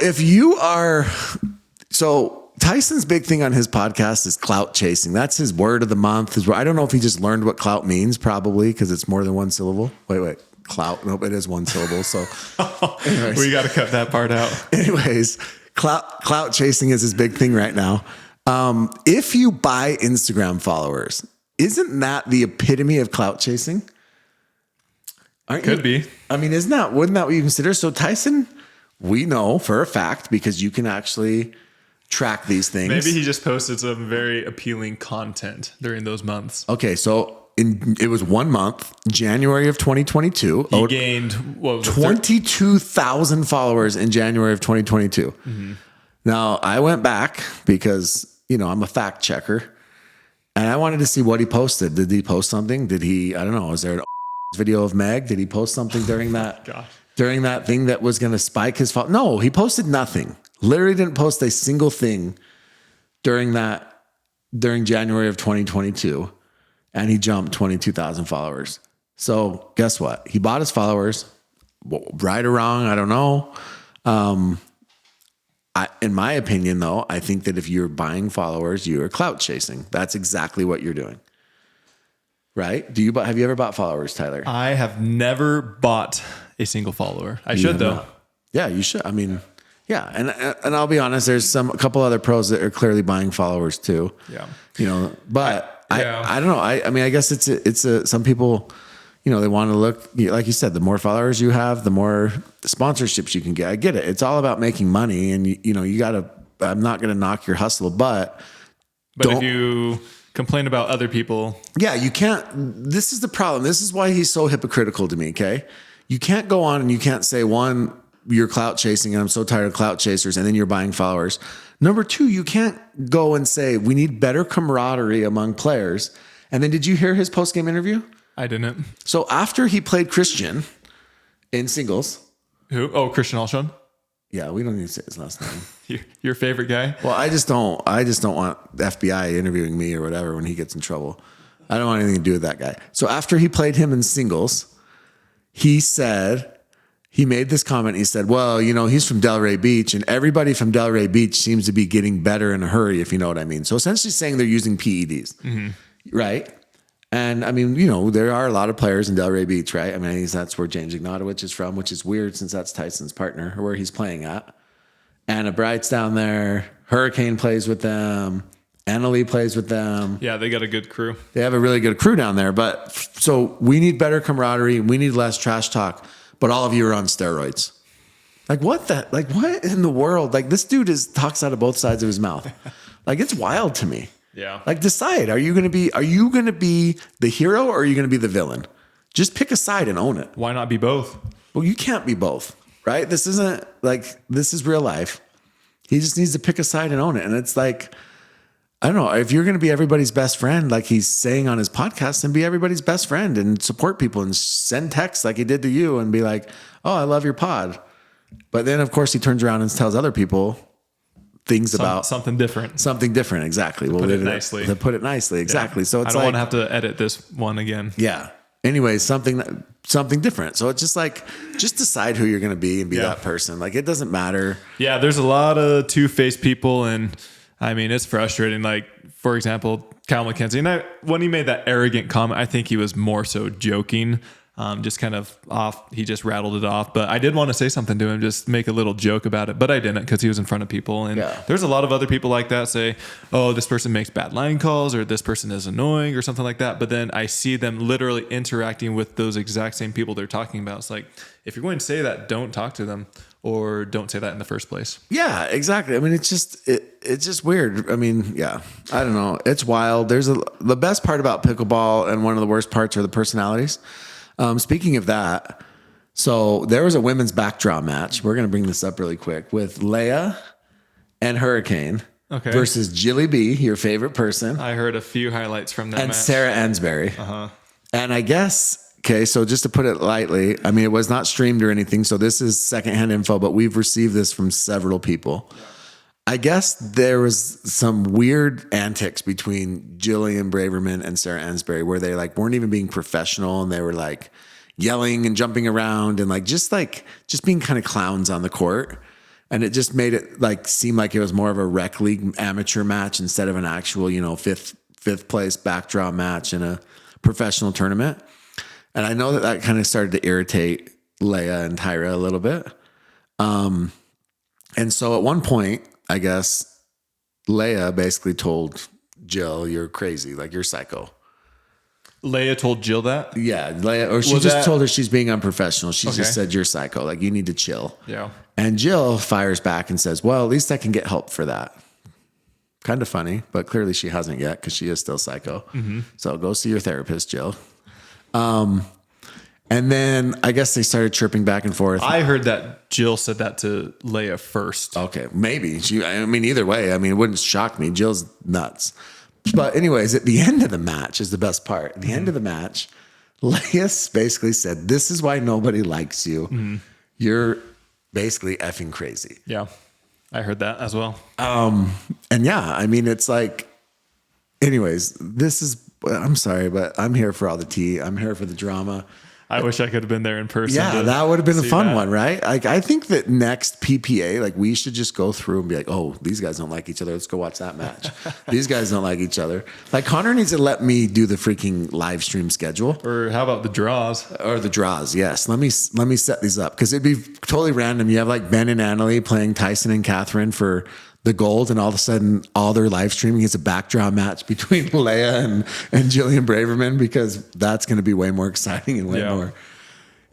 Tyson's big thing on his podcast is clout chasing. That's his word of the month. I don't know if he just learned what clout means, probably because it's more than one syllable. Wait. Clout. Nope, it is one syllable. So anyways. We got to cut that part out. Anyways, clout chasing is his big thing right now. If you buy Instagram followers, isn't that the epitome of clout chasing? Could be. I mean, wouldn't that what you consider? So Tyson, we know for a fact because you can actually track these things. Maybe he just posted some very appealing content during those months. Okay, so it was 1 month, January of 2022. He gained 22,000 followers in January of 2022. Mm-hmm. Now, I went back because, I'm a fact checker and I wanted to see what he posted. Did he post something? I don't know, is there an video of Meg? Did he post something during that thing that was going to spike his follow? No, he posted nothing. Literally didn't post a single thing during January of 2022. And he jumped 22,000 followers. So guess what? He bought his followers, right or wrong, I don't know. In my opinion, though, I think that if you're buying followers, you are clout chasing. That's exactly what you're doing. Right? Have you ever bought followers, Tyler? I have never bought a single follower. I should though. Not. Yeah, you should. I mean, yeah, and I'll be honest. There's a couple other pros that are clearly buying followers too. Yeah, but I don't know. I mean, I guess it's some people, they want to look, like you said, the more followers you have, the more sponsorships you can get. I get it. It's all about making money, and you gotta. I'm not gonna knock your hustle, but if you complain about other people. Yeah, you can't. This is the problem. This is why he's so hypocritical to me, okay? You can't go on and you can't say, one, you're clout chasing and I'm so tired of clout chasers, and then you're buying followers. Number two, you can't go and say, we need better camaraderie among players. And then did you hear his post-game interview? I didn't. So after he played Christian in singles. Who? Oh, Christian Alshon? Yeah, we don't need to say his last name. Your favorite guy? Well, I just don't want the FBI interviewing me or whatever when he gets in trouble. I don't want anything to do with that guy. So after he played him in singles, he made this comment. He said, well, he's from Delray Beach and everybody from Delray Beach seems to be getting better in a hurry, if you know what I mean. So essentially saying they're using PEDs, right? And I mean, there are a lot of players in Delray Beach, right? I mean, that's where James Ignatowicz is from, which is weird since that's Tyson's partner, or where he's playing at. Anna Bright's down there. Hurricane plays with them. Annalie plays with them. Yeah, they got a good crew. They have a really good crew down there. But so we need better camaraderie. We need less trash talk. But all of you are on steroids. Like what in the world? Like this dude talks out of both sides of his mouth. Like it's wild to me. Yeah. Like decide, are you going to be the hero or are you going to be the villain? Just pick a side and own it. Why not be both? Well, you can't be both, right? This is real life. He just needs to pick a side and own it. And it's like, I don't know, if you're going to be everybody's best friend, like he's saying on his podcast, then be everybody's best friend and support people and send texts like he did to you and be like, oh, I love your pod. But then, of course, he turns around and tells other people things about something different. Something different, exactly. Put it nicely. To put it nicely, exactly. Yeah. So it's I don't want to have to edit this one again. Yeah. Anyways, something different. So it's just like, just decide who you're going to be and be that person. Like, it doesn't matter. Yeah, there's a lot of two-faced people, and I mean, it's frustrating. Like, for example, Kyle McKenzie, and when he made that arrogant comment, I think he was more so joking, just kind of off. He just rattled it off. But I did want to say something to him, just make a little joke about it, but I didn't because he was in front of people. And there's a lot of other people like that say, oh, this person makes bad line calls, or this person is annoying, or something like that. But then I see them literally interacting with those exact same people they're talking about. It's like, if you're going to say that, don't talk to them, or don't say that in the first place. Yeah, exactly. I mean, it's just weird. I mean, yeah, I don't know. It's wild. The best part about pickleball and one of the worst parts are the personalities. Speaking of that, so there was a women's backdraw match. We're going to bring this up really quick with Leia and Hurricane versus Jilly B, your favorite person. I heard a few highlights from that and match. Sarah Ansberry. And I guess, okay, so just to put it lightly, I mean, it was not streamed or anything, so this is secondhand info, but we've received this from several people. I guess there was some weird antics between Jillian Braverman and Sarah Ansberry where they like weren't even being professional, and they were like yelling and jumping around and just being kind of clowns on the court. And it just made it like seem like it was more of a rec league amateur match instead of an actual, fifth place backdraw match in a professional tournament. And I know that kind of started to irritate Leia and Tyra a little bit. And so at one point, I guess Leia basically told Jill, "You're crazy, like you're psycho." Leia told Jill that? Yeah, Leia, or she just told her she's being unprofessional. She just said, "You're psycho, like you need to chill." Yeah. And Jill fires back and says, "Well, at least I can get help for that." Kind of funny, but clearly she hasn't yet because she is still psycho. So go see your therapist, Jill. And then I guess they started chirping back and forth. I heard that Jill said that to Leia first. Okay, maybe. I mean, either way, I mean, it wouldn't shock me. Jill's nuts. But anyways, at the end of the match is the best part. At the end of the match, Leia basically said, "This is why nobody likes you. You're basically effing crazy." Yeah, I heard that as well. And yeah, I mean, it's like, anyways, I'm sorry, but I'm here for all the tea. I'm here for the drama. I wish I could have been there in person. Yeah, that would have been a fun one, right? Like, I think that next PPA, like, we should just go through and be like, oh, these guys don't like each other. Let's go watch that match. These guys don't like each other. Like, Connor needs to let me do the freaking live stream schedule. Or how about the draws? Or the draws, yes. Let me set these up because it'd be totally random. You have like Ben and Annalie playing Tyson and Catherine for the gold, and all of a sudden all their live streaming is a backdraw match between Leia and Jillian Braverman, because that's going to be way more exciting and way more,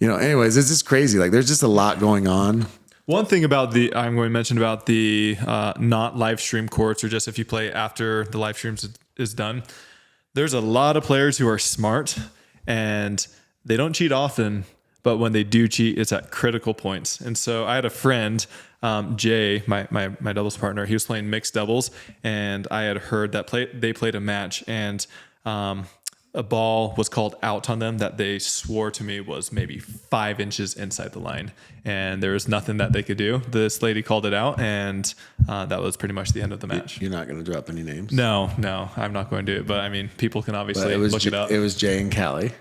anyways, it's just crazy. Like, there's just a lot going on. One thing about I'm going to mention about the not live stream courts, or just if you play after the live streams is done, there's a lot of players who are smart and they don't cheat often, but when they do cheat, it's at critical points. And so I had a friend, Jay, my doubles partner, he was playing mixed doubles, and I had heard that they played a match, and a ball was called out on them that they swore to me was maybe 5 inches inside the line, and there was nothing that they could do. This lady called it out, and that was pretty much the end of the match. You're not going to drop any names? No, I'm not going to do it, but I mean, people can obviously look it up. It was Jay and Callie.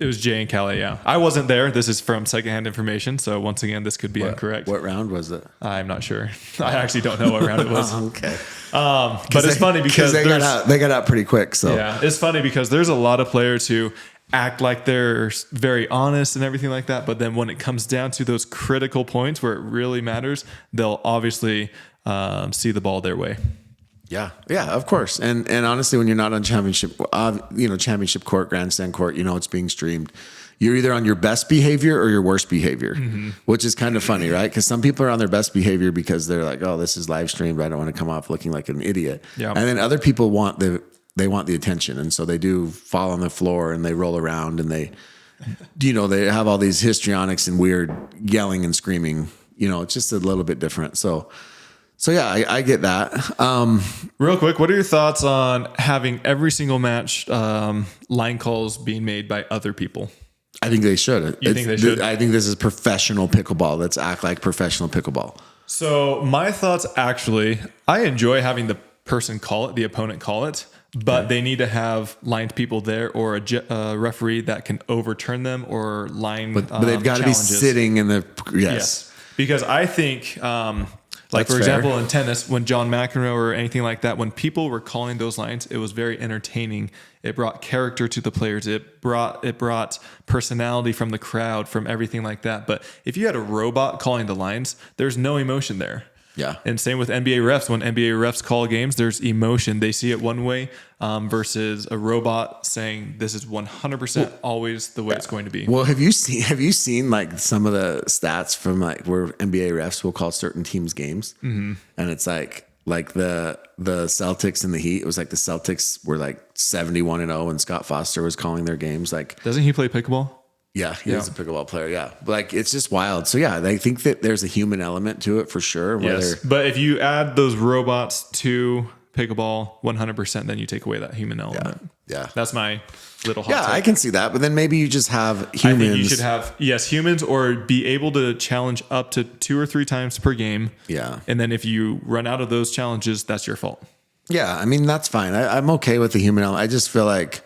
It was Jay and Callie, yeah. I wasn't there. This is from secondhand information, so once again, this could be incorrect. What round was it? I'm not sure. I actually don't know what round it was. Okay. But it's funny because they got out pretty quick. So yeah, it's funny because there's a lot of players who act like they're very honest and everything like that, but then when it comes down to those critical points where it really matters, they'll obviously see the ball their way. Yeah, of course. And honestly, when you're not on championship court, grandstand court, it's being streamed. You're either on your best behavior or your worst behavior, which is kind of funny, right? Because some people are on their best behavior because they're like, oh, this is live streamed. I don't want to come off looking like an idiot. Yeah. And then other people want the attention. And so they do fall on the floor and they roll around and they have all these histrionics and weird yelling and screaming. It's just a little bit different. So yeah, I get that. Real quick, what are your thoughts on having every single match line calls being made by other people? I think they should. You think they should? I think this is professional pickleball. Let's act like professional pickleball. So my thoughts, actually, I enjoy having the person call it, the opponent call it, but they need to have lined people there or a referee that can overturn them or line. But they've got to be sitting in the yes. Because I think, like for example, in tennis, when John McEnroe or anything like that, when people were calling those lines, it was very entertaining. It brought character to the players. It brought personality from the crowd, from everything like that. But if you had a robot calling the lines, there's no emotion there. Yeah. And same with NBA refs. When NBA refs call games, there's emotion. They see it one way versus a robot saying this is 100% always the way it's going to be. Well, have you seen like some of the stats from like where NBA refs will call certain teams games? Mm-hmm. And it's like the Celtics and the Heat, it was like the Celtics were like 71-0 and Scott Foster was calling their games. Like, doesn't he play pickleball? Yeah, he is a pickleball player. Yeah, but like it's just wild. So yeah, I think that there's a human element to it for sure. Yes, but if you add those robots to pickleball 100%, then you take away that human element. Yeah. That's my little hot take. I can see that. But then maybe you just have humans. I think you should have humans or be able to challenge up to 2 or 3 times per game. Yeah, and then if you run out of those challenges, that's your fault. Yeah, I mean that's fine. I'm okay with the human element. I just feel like,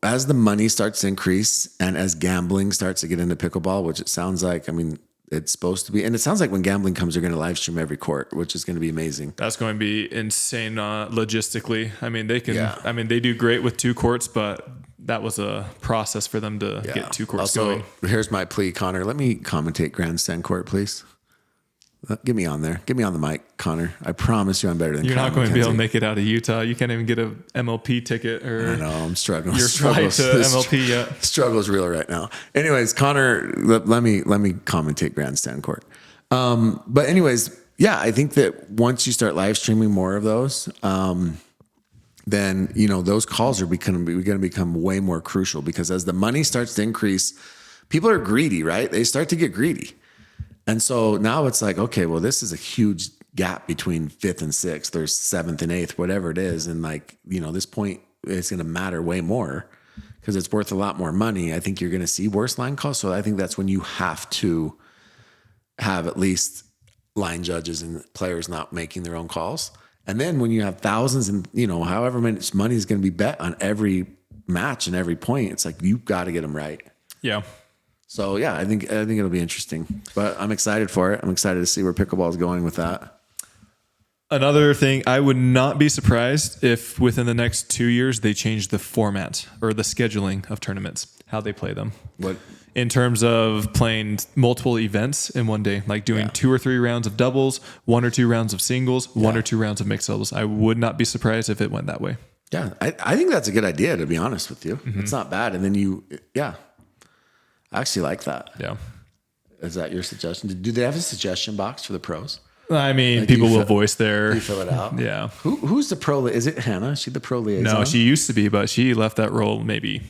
as the money starts to increase and as gambling starts to get into pickleball, which it sounds like, I mean, it's supposed to be, and it sounds like when gambling comes, they're going to live stream every court, which is going to be amazing. That's going to be insane logistically. I mean, they can, I mean, they do great with 2 courts, but that was a process for them to get 2 courts going. Here's my plea, Connor. Let me commentate Grandstand Court, please. Get me on there. Get me on the mic, Connor. I promise you I'm better than You're not going to be able to make it out of Utah. You can't even get a MLP ticket or I know, I'm struggling. Your flight to MLP yet. Struggle's real right now. Anyways, Connor, let me commentate Grandstand Court. But anyways, yeah, I think that once you start live streaming more of those, then those calls are going to become way more crucial because as the money starts to increase, people are greedy, right? They start to get greedy. And so now it's like, okay, well, this is a huge gap between 5th and 6th. There's 7th and 8th, whatever it is. And like, this point is going to matter way more because it's worth a lot more money. I think you're going to see worse line calls. So I think that's when you have to have at least line judges and players not making their own calls. And then when you have thousands and, however much money is going to be bet on every match and every point, it's like, you've got to get them right. Yeah. So yeah, I think it'll be interesting, but I'm excited for it. I'm excited to see where pickleball is going with that. Another thing, I would not be surprised if within the next 2 years they change the format or the scheduling of tournaments, how they play them. What in terms of playing multiple events in one day, like doing 2 or 3 rounds of doubles, 1 or 2 rounds of singles, 1 or 2 rounds of mixed doubles. I would not be surprised if it went that way. Yeah, I think that's a good idea, to be honest with you. Mm-hmm. It's not bad. And then I actually like that. Yeah. Is that your suggestion? Do they have a suggestion box for the pros? I mean, like people will voice their... Do you fill it out? Yeah. Who's the pro? Is it Hannah? Is she the pro liaison? No, she used to be, but she left that role maybe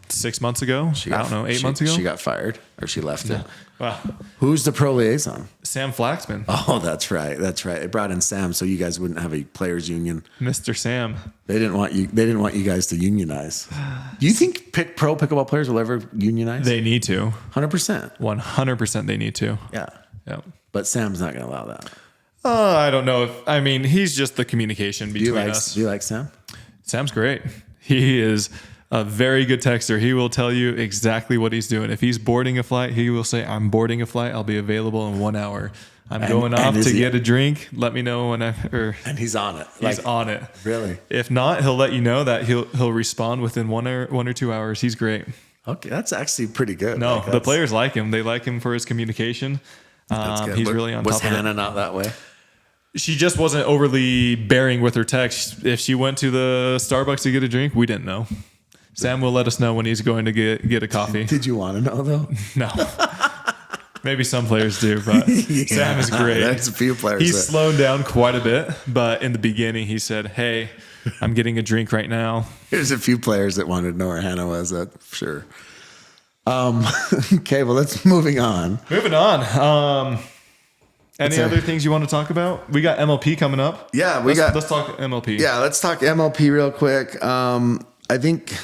6 months ago. I don't know, 8 months ago. She got fired or she left it. Wow. Who's the pro liaison? Sam Flaxman. Oh, that's right. That's right. It brought in Sam so you guys wouldn't have a players union. Mr. Sam. They didn't want you guys to unionize. Do you think pro pickleball players will ever unionize? They need to. 100%. 100% they need to. Yeah. Yeah. But Sam's not going to allow that. I don't know he's just the communication between us. Do you like Sam? Sam's great. He is a very good texter. He will tell you exactly what he's doing. If he's boarding a flight, he will say, I'm boarding a flight. I'll be available in 1 hour. I'm going off to get a drink. Let me know whenever. And he's on it. He's on it. Really? If not, he'll let you know that he'll respond within 1 or 2 hours. He's great. Okay. That's actually pretty good. No, the players like him. They like him for his communication. That's good. He's really on top of it. Was Hannah not that way? She just wasn't overly bearing with her text. If she went to the Starbucks to get a drink, we didn't know. Sam will let us know when he's going to get a coffee. Did you want to know though? No. Maybe some players do, but Sam is great. There's a few players. He's slowed down quite a bit, but in the beginning he said, "Hey, I'm getting a drink right now." There's a few players that wanted to know where Hannah was. That's for sure. Okay, well, let's moving on. Any other things you want to talk about? We got MLP coming up. Yeah, let's talk MLP. Yeah, let's talk MLP real quick. I think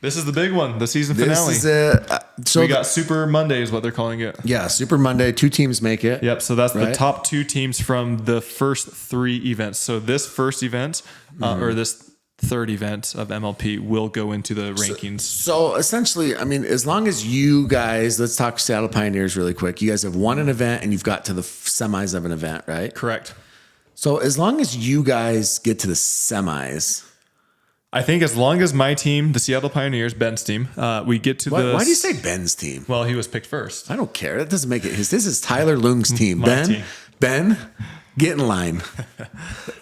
This is the big one, the season This finale. is it. We got Super Monday is what they're calling it. Yeah, Super Monday. 2 teams make it. Yep. So that's the Right. top 2 teams from the first 3 events. So this first event or this third event of MLP will go into the rankings. So essentially, I mean, as long as you guys, let's talk Seattle Pioneers really quick. You guys have won an event and you've got to the semis of an event, right? Correct. So as long as you guys get to the semis, I think as long as my team, the Seattle Pioneers, Ben's team, we get to the... why do you say Ben's team? Well, he was picked first. I don't care. That doesn't make it his. This is Tyler Lung's team. team. Ben, get in line.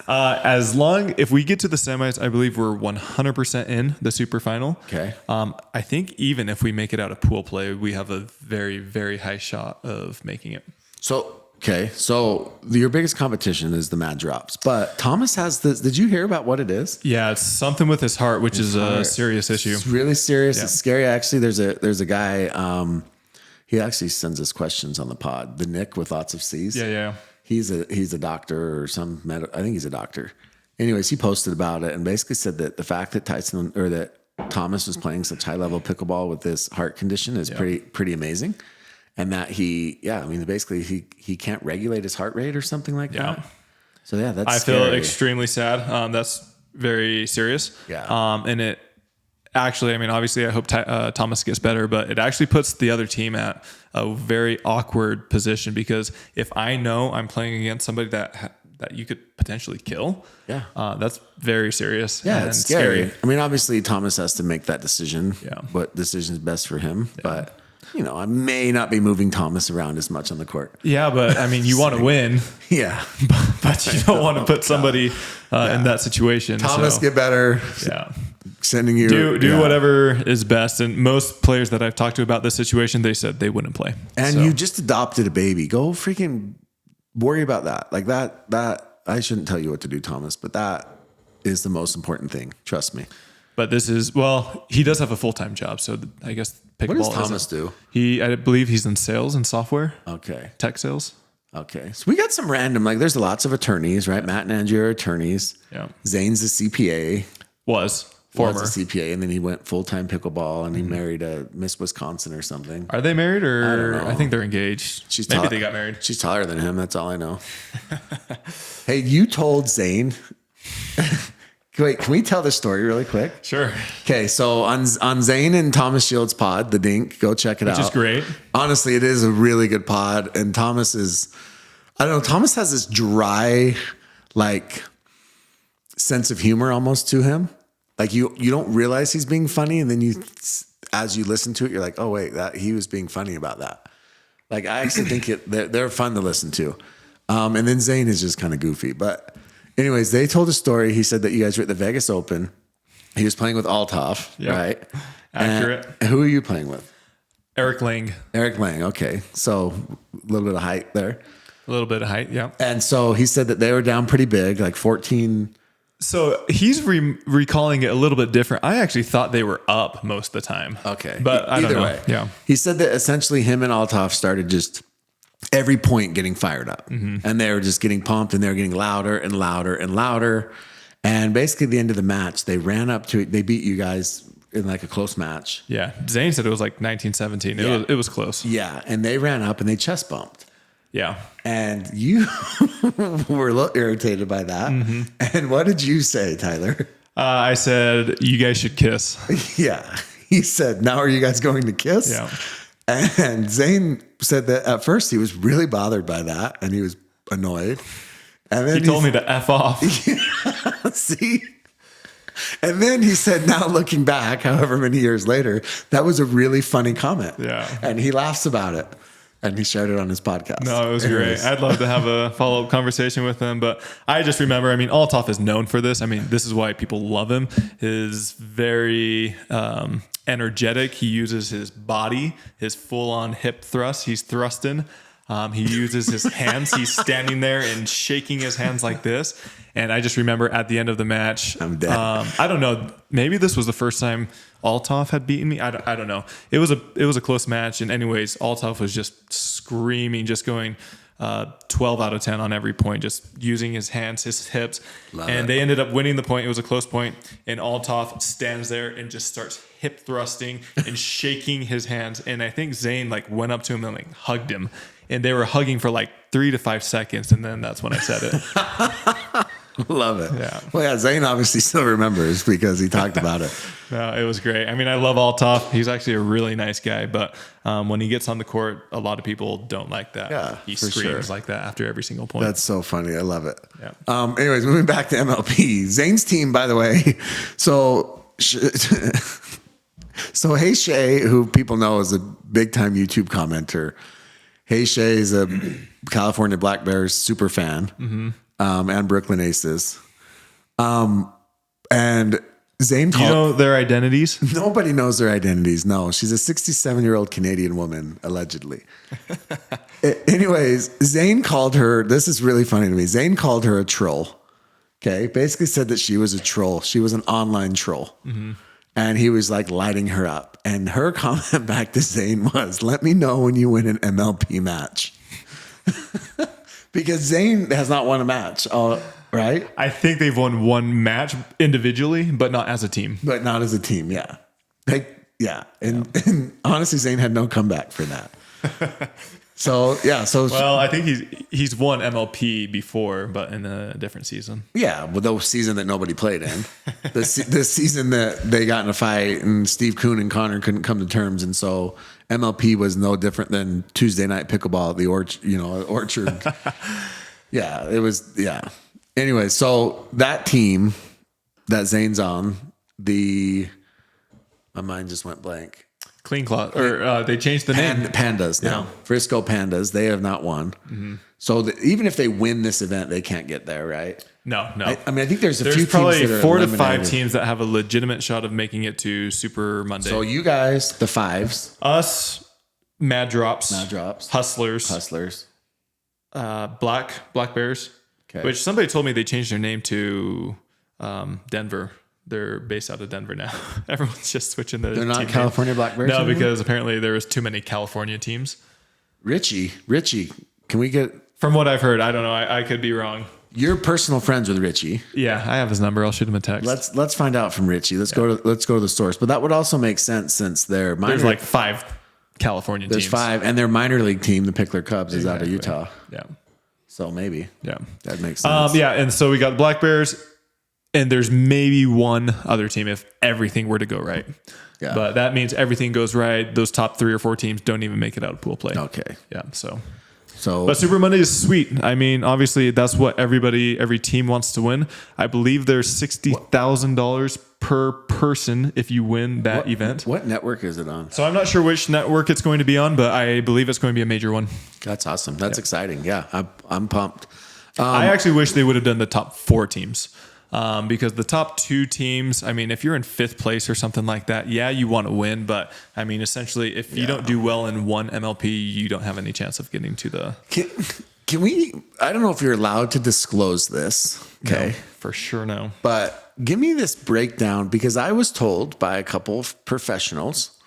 If we get to the semis, I believe we're 100% in the super final. Okay. I think even if we make it out of pool play, we have a very, very high shot of making it. So your biggest competition is the Mad Drops, but Thomas has this. Did you hear about what it is? Yeah, it's something with his heart, which is a serious issue. It's really serious. Yeah. It's scary. Actually, there's a guy. He actually sends us questions on the pod. The Nick with lots of C's. Yeah. He's a doctor or I think he's a doctor. Anyways, he posted about it and basically said that the fact that Tyson or that Thomas was playing such high level pickleball with this heart condition is pretty amazing. And that basically he can't regulate his heart rate or something like that. So yeah, that's I scary. feel extremely sad. That's very serious. Yeah. And it actually, I mean, obviously I hope Thomas gets better, but it actually puts the other team at a very awkward position because if I know I'm playing against somebody that you could potentially kill, that's very serious. Yeah, it's scary. I mean, obviously Thomas has to make that decision. Yeah. What decision is best for him, but I may not be moving Thomas around as much on the court. Yeah, but I mean, you want to win. Yeah. But you don't want to put somebody in that situation. Thomas, get better. Yeah. Sending you. Do whatever is best. And most players that I've talked to about this situation, they said they wouldn't play. And you just adopted a baby. Go freaking worry about that. Like that, I shouldn't tell you what to do, Thomas, but that is the most important thing. Trust me. But he does have a full-time job. So I guess Pickleball. What does Thomas do? I believe he's in sales and software. Okay. Tech sales. Okay. So we got some random, there's lots of attorneys, right? Matt and Andrew are attorneys. Yeah. Zane's a CPA. Former. Was a CPA, and then he went full-time pickleball, and he married a Miss Wisconsin or something. Are they married or? I don't know. I think they're engaged. Maybe they got married. She's taller than him. That's all I know. Hey, you told Zane. Wait, can we tell this story really quick? Sure. Okay, so on Zane and Thomas Shields' pod, The Dink, go check it out. Which is great. Honestly, it is a really good pod, and Thomas has this dry, sense of humor almost to him. Like you don't realize he's being funny, and then as you listen to it, you're like, oh wait, that he was being funny about that. Like I actually think they're fun to listen to. And then Zane is just kind of goofy. But anyways, they told a story. He said that you guys were at the Vegas Open. He was playing with Althoff, right? Accurate. And who are you playing with? Eric Lang. Eric Lang. Okay, so a little bit of height there. A little bit of height, yeah. And so he said that they were down pretty big, like 14. So he's recalling it a little bit different. I actually thought they were up most of the time. Okay. But I don't know. Way. Yeah. He said that essentially him and Althoff started just every point getting fired up. Mm-hmm. And they were just getting pumped and they were getting louder and louder and louder. And basically at the end of the match, they ran up to it. They beat you guys in a close match. Yeah. Zane said it was 1917. It was close. Yeah. And they ran up and they chest bumped. Yeah. And you were a little irritated by that. Mm-hmm. And what did you say, Tyler? I said, you guys should kiss. Yeah. He said, now are you guys going to kiss? Yeah. And Zane said that at first he was really bothered by that and he was annoyed. And then he told me to F off. Yeah, see? And then he said, now looking back, however many years later, that was a really funny comment. Yeah. And he laughs about it. And he shared it on his podcast. No, it was great. I'd love to have a follow-up conversation with him. But I just remember, Althoff is known for this. This is why people love him. He's very energetic. He uses his body, his full-on hip thrust. He's thrusting. He uses his hands. He's standing there and shaking his hands like this. And I just remember at the end of the match, I'm dead. I don't know. Maybe this was the first time Althoff had beaten me. I don't know. It was a close match. And anyways, Althoff was just screaming, just going 12 out of 10 on every point, just using his hands, his hips. Love They ended up winning the point. It was a close point. And Althoff stands there and just starts hip thrusting and shaking his hands. And I think Zane like went up to him and like hugged him. And they were hugging for like 3 to 5 seconds. And then that's when I said it. Love it. Yeah. Well, yeah, Zane obviously still remembers because he talked about it. No, it was great. I mean, I love Althoff. He's actually a really nice guy, but when he gets on the court, a lot of people don't like that. Yeah, he for screams sure. like that after every single point. That's so funny. I love it. Yeah. Anyways, moving back to MLP. Zane's team, by the way. So Hey Shay, who people know is a big time YouTube commenter. Hey Shay is a California Black Bears super fan, and Brooklyn Aces. And Zane Do you know their identities? Nobody knows their identities. No, she's a 67-year-old Canadian woman, allegedly. Anyways, Zane called her, this is really funny to me. Zane called her a troll. Okay. Basically said that she was a troll. She was an online troll. And he was like lighting her up. And her comment back to Zane was, let me know when you win an MLP match. Because Zane has not won a match. Right? I think they've won one match individually, but not as a team. But not as a team, yeah. And honestly, Zane had no comeback for that. Well, I think he's won MLP before, but in a different season. Yeah, well, the season that nobody played in. The season that they got in a fight and Steve Kuhn and Connor couldn't come to terms. And so MLP was no different than Tuesday night pickleball at the Orchard. Yeah, it was, yeah. Anyway, so that team that Zane's on, my mind just went blank. Clean Cloth, or they changed the name. Pandas now. Yeah. Frisco Pandas, they have not won. So even if they win this event, they can't get there, right? No. I think there's few probably teams that are 4 to 5 eliminated. teams that have a legitimate shot of making it to Super Monday. So you guys, the fives. Us, Mad Drops, Hustlers. Black Bears, Okay. which somebody told me they changed their name to Denver. They're based out of Denver now. Everyone's just switching their They're not team California Black Bears No, anymore? because apparently there was too many California teams. Richie, can we get... From what I've heard, I don't know. I could be wrong. You're personal friends with Richie. Yeah, I have his number. I'll shoot him a text. Let's find out from Richie. Let's go to the source. But that would also make sense since they're minor. There's like 5 California There's teams. 5, and their minor league team, the Pickler Cubs, is out of Utah. Yeah. So maybe. Yeah. That makes sense. Yeah, and so we got the Black Bears, and there's maybe one other team if everything were to go right. Yeah. But that means everything goes right. Those top 3 or 4 teams don't even make it out of pool play. Okay. Yeah, so. So, But Super Monday is sweet. I mean, obviously, that's what every team wants to win. I believe there's $60,000 per person if you win that event. what network is it on? So I'm not sure which network it's going to be on, but I believe it's going to be a major one. That's awesome. That's exciting. Yeah, I'm pumped. I actually wish they would have done the top 4 teams. Because the top 2 teams, I mean, if you're in 5th place or something like that, yeah, you want to win. But I mean, essentially, if you don't do well in one MLP, you don't have any chance of getting to the. Can we? I don't know if you're allowed to disclose this. Okay, No, for sure, no. but give me this breakdown because I was told by a couple of professionals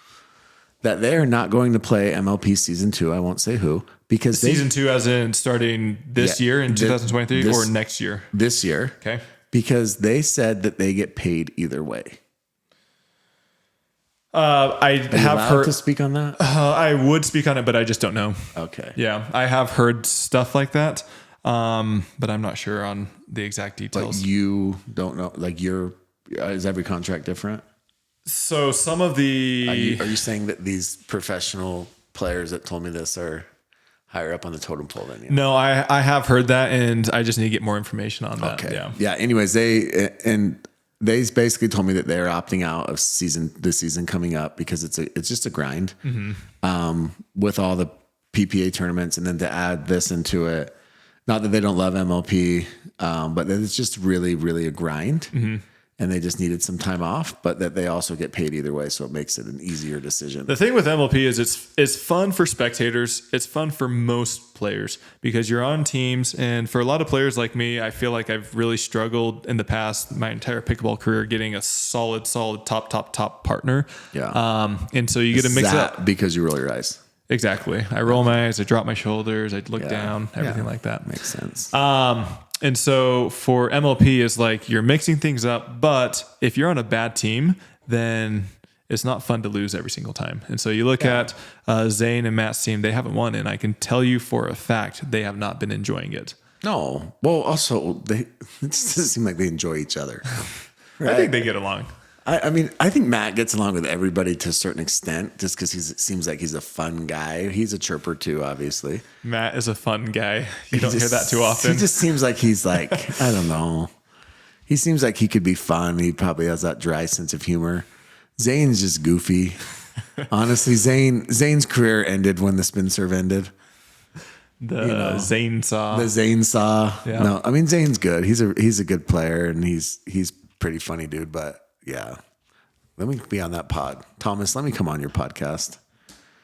that they are not going to play MLP season 2. I won't say who because Season 2, as in starting this year in 2023 or next year. This year. Okay. Because they said that they get paid either way. I have heard to speak on that. I would speak on it, but I just don't know. Okay. Yeah, I have heard stuff like that, but I'm not sure on the exact details. But you don't know. Like is every contract different? So some of the Are you saying that these professional players that told me this are higher up on the totem pole than you? No, I have heard that, and I just need to get more information on that. Okay. Yeah. Yeah. Anyways, they basically told me that they're opting out of the season coming up because it's just a grind with all the PPA tournaments, and then to add this into it. Not that they don't love MLP, but that it's just really, really a grind. And they just needed some time off, but that they also get paid either way, so it makes it an easier decision. The thing with MLP is it's fun for spectators. It's fun for most players because you're on teams, and for a lot of players like me, I feel like I've really struggled in the past, my entire pickleball career, getting a solid top partner. Yeah. And so you get to mix it up. Because you roll your eyes. Exactly. I roll my eyes, I drop my shoulders, I look down, everything like that. Makes sense. And so for MLP is like you're mixing things up, but if you're on a bad team, then it's not fun to lose every single time. And so you look at Zane and Matt's team, they haven't won, and I can tell you for a fact they have not been enjoying it. No. Well, also, it doesn't seem like they enjoy each other. Right? I think they get along. I mean, I think Matt gets along with everybody to a certain extent just because it seems like he's a fun guy. He's a chirper too, obviously. Matt is a fun guy. You don't hear that too often. He just seems like he's like, I don't know. He seems like he could be fun. He probably has that dry sense of humor. Zane's just goofy. Honestly, Zane's career ended when the spin serve ended. The Zane saw. The Zane saw. Yeah. No, I mean Zane's good. He's a good player and he's pretty funny dude, but yeah. Let me be on that pod. Thomas, let me come on your podcast.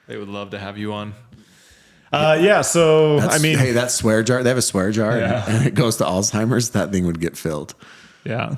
They would love to have you on. So hey, that swear jar, they have a swear jar and it goes to Alzheimer's, that thing would get filled. Yeah.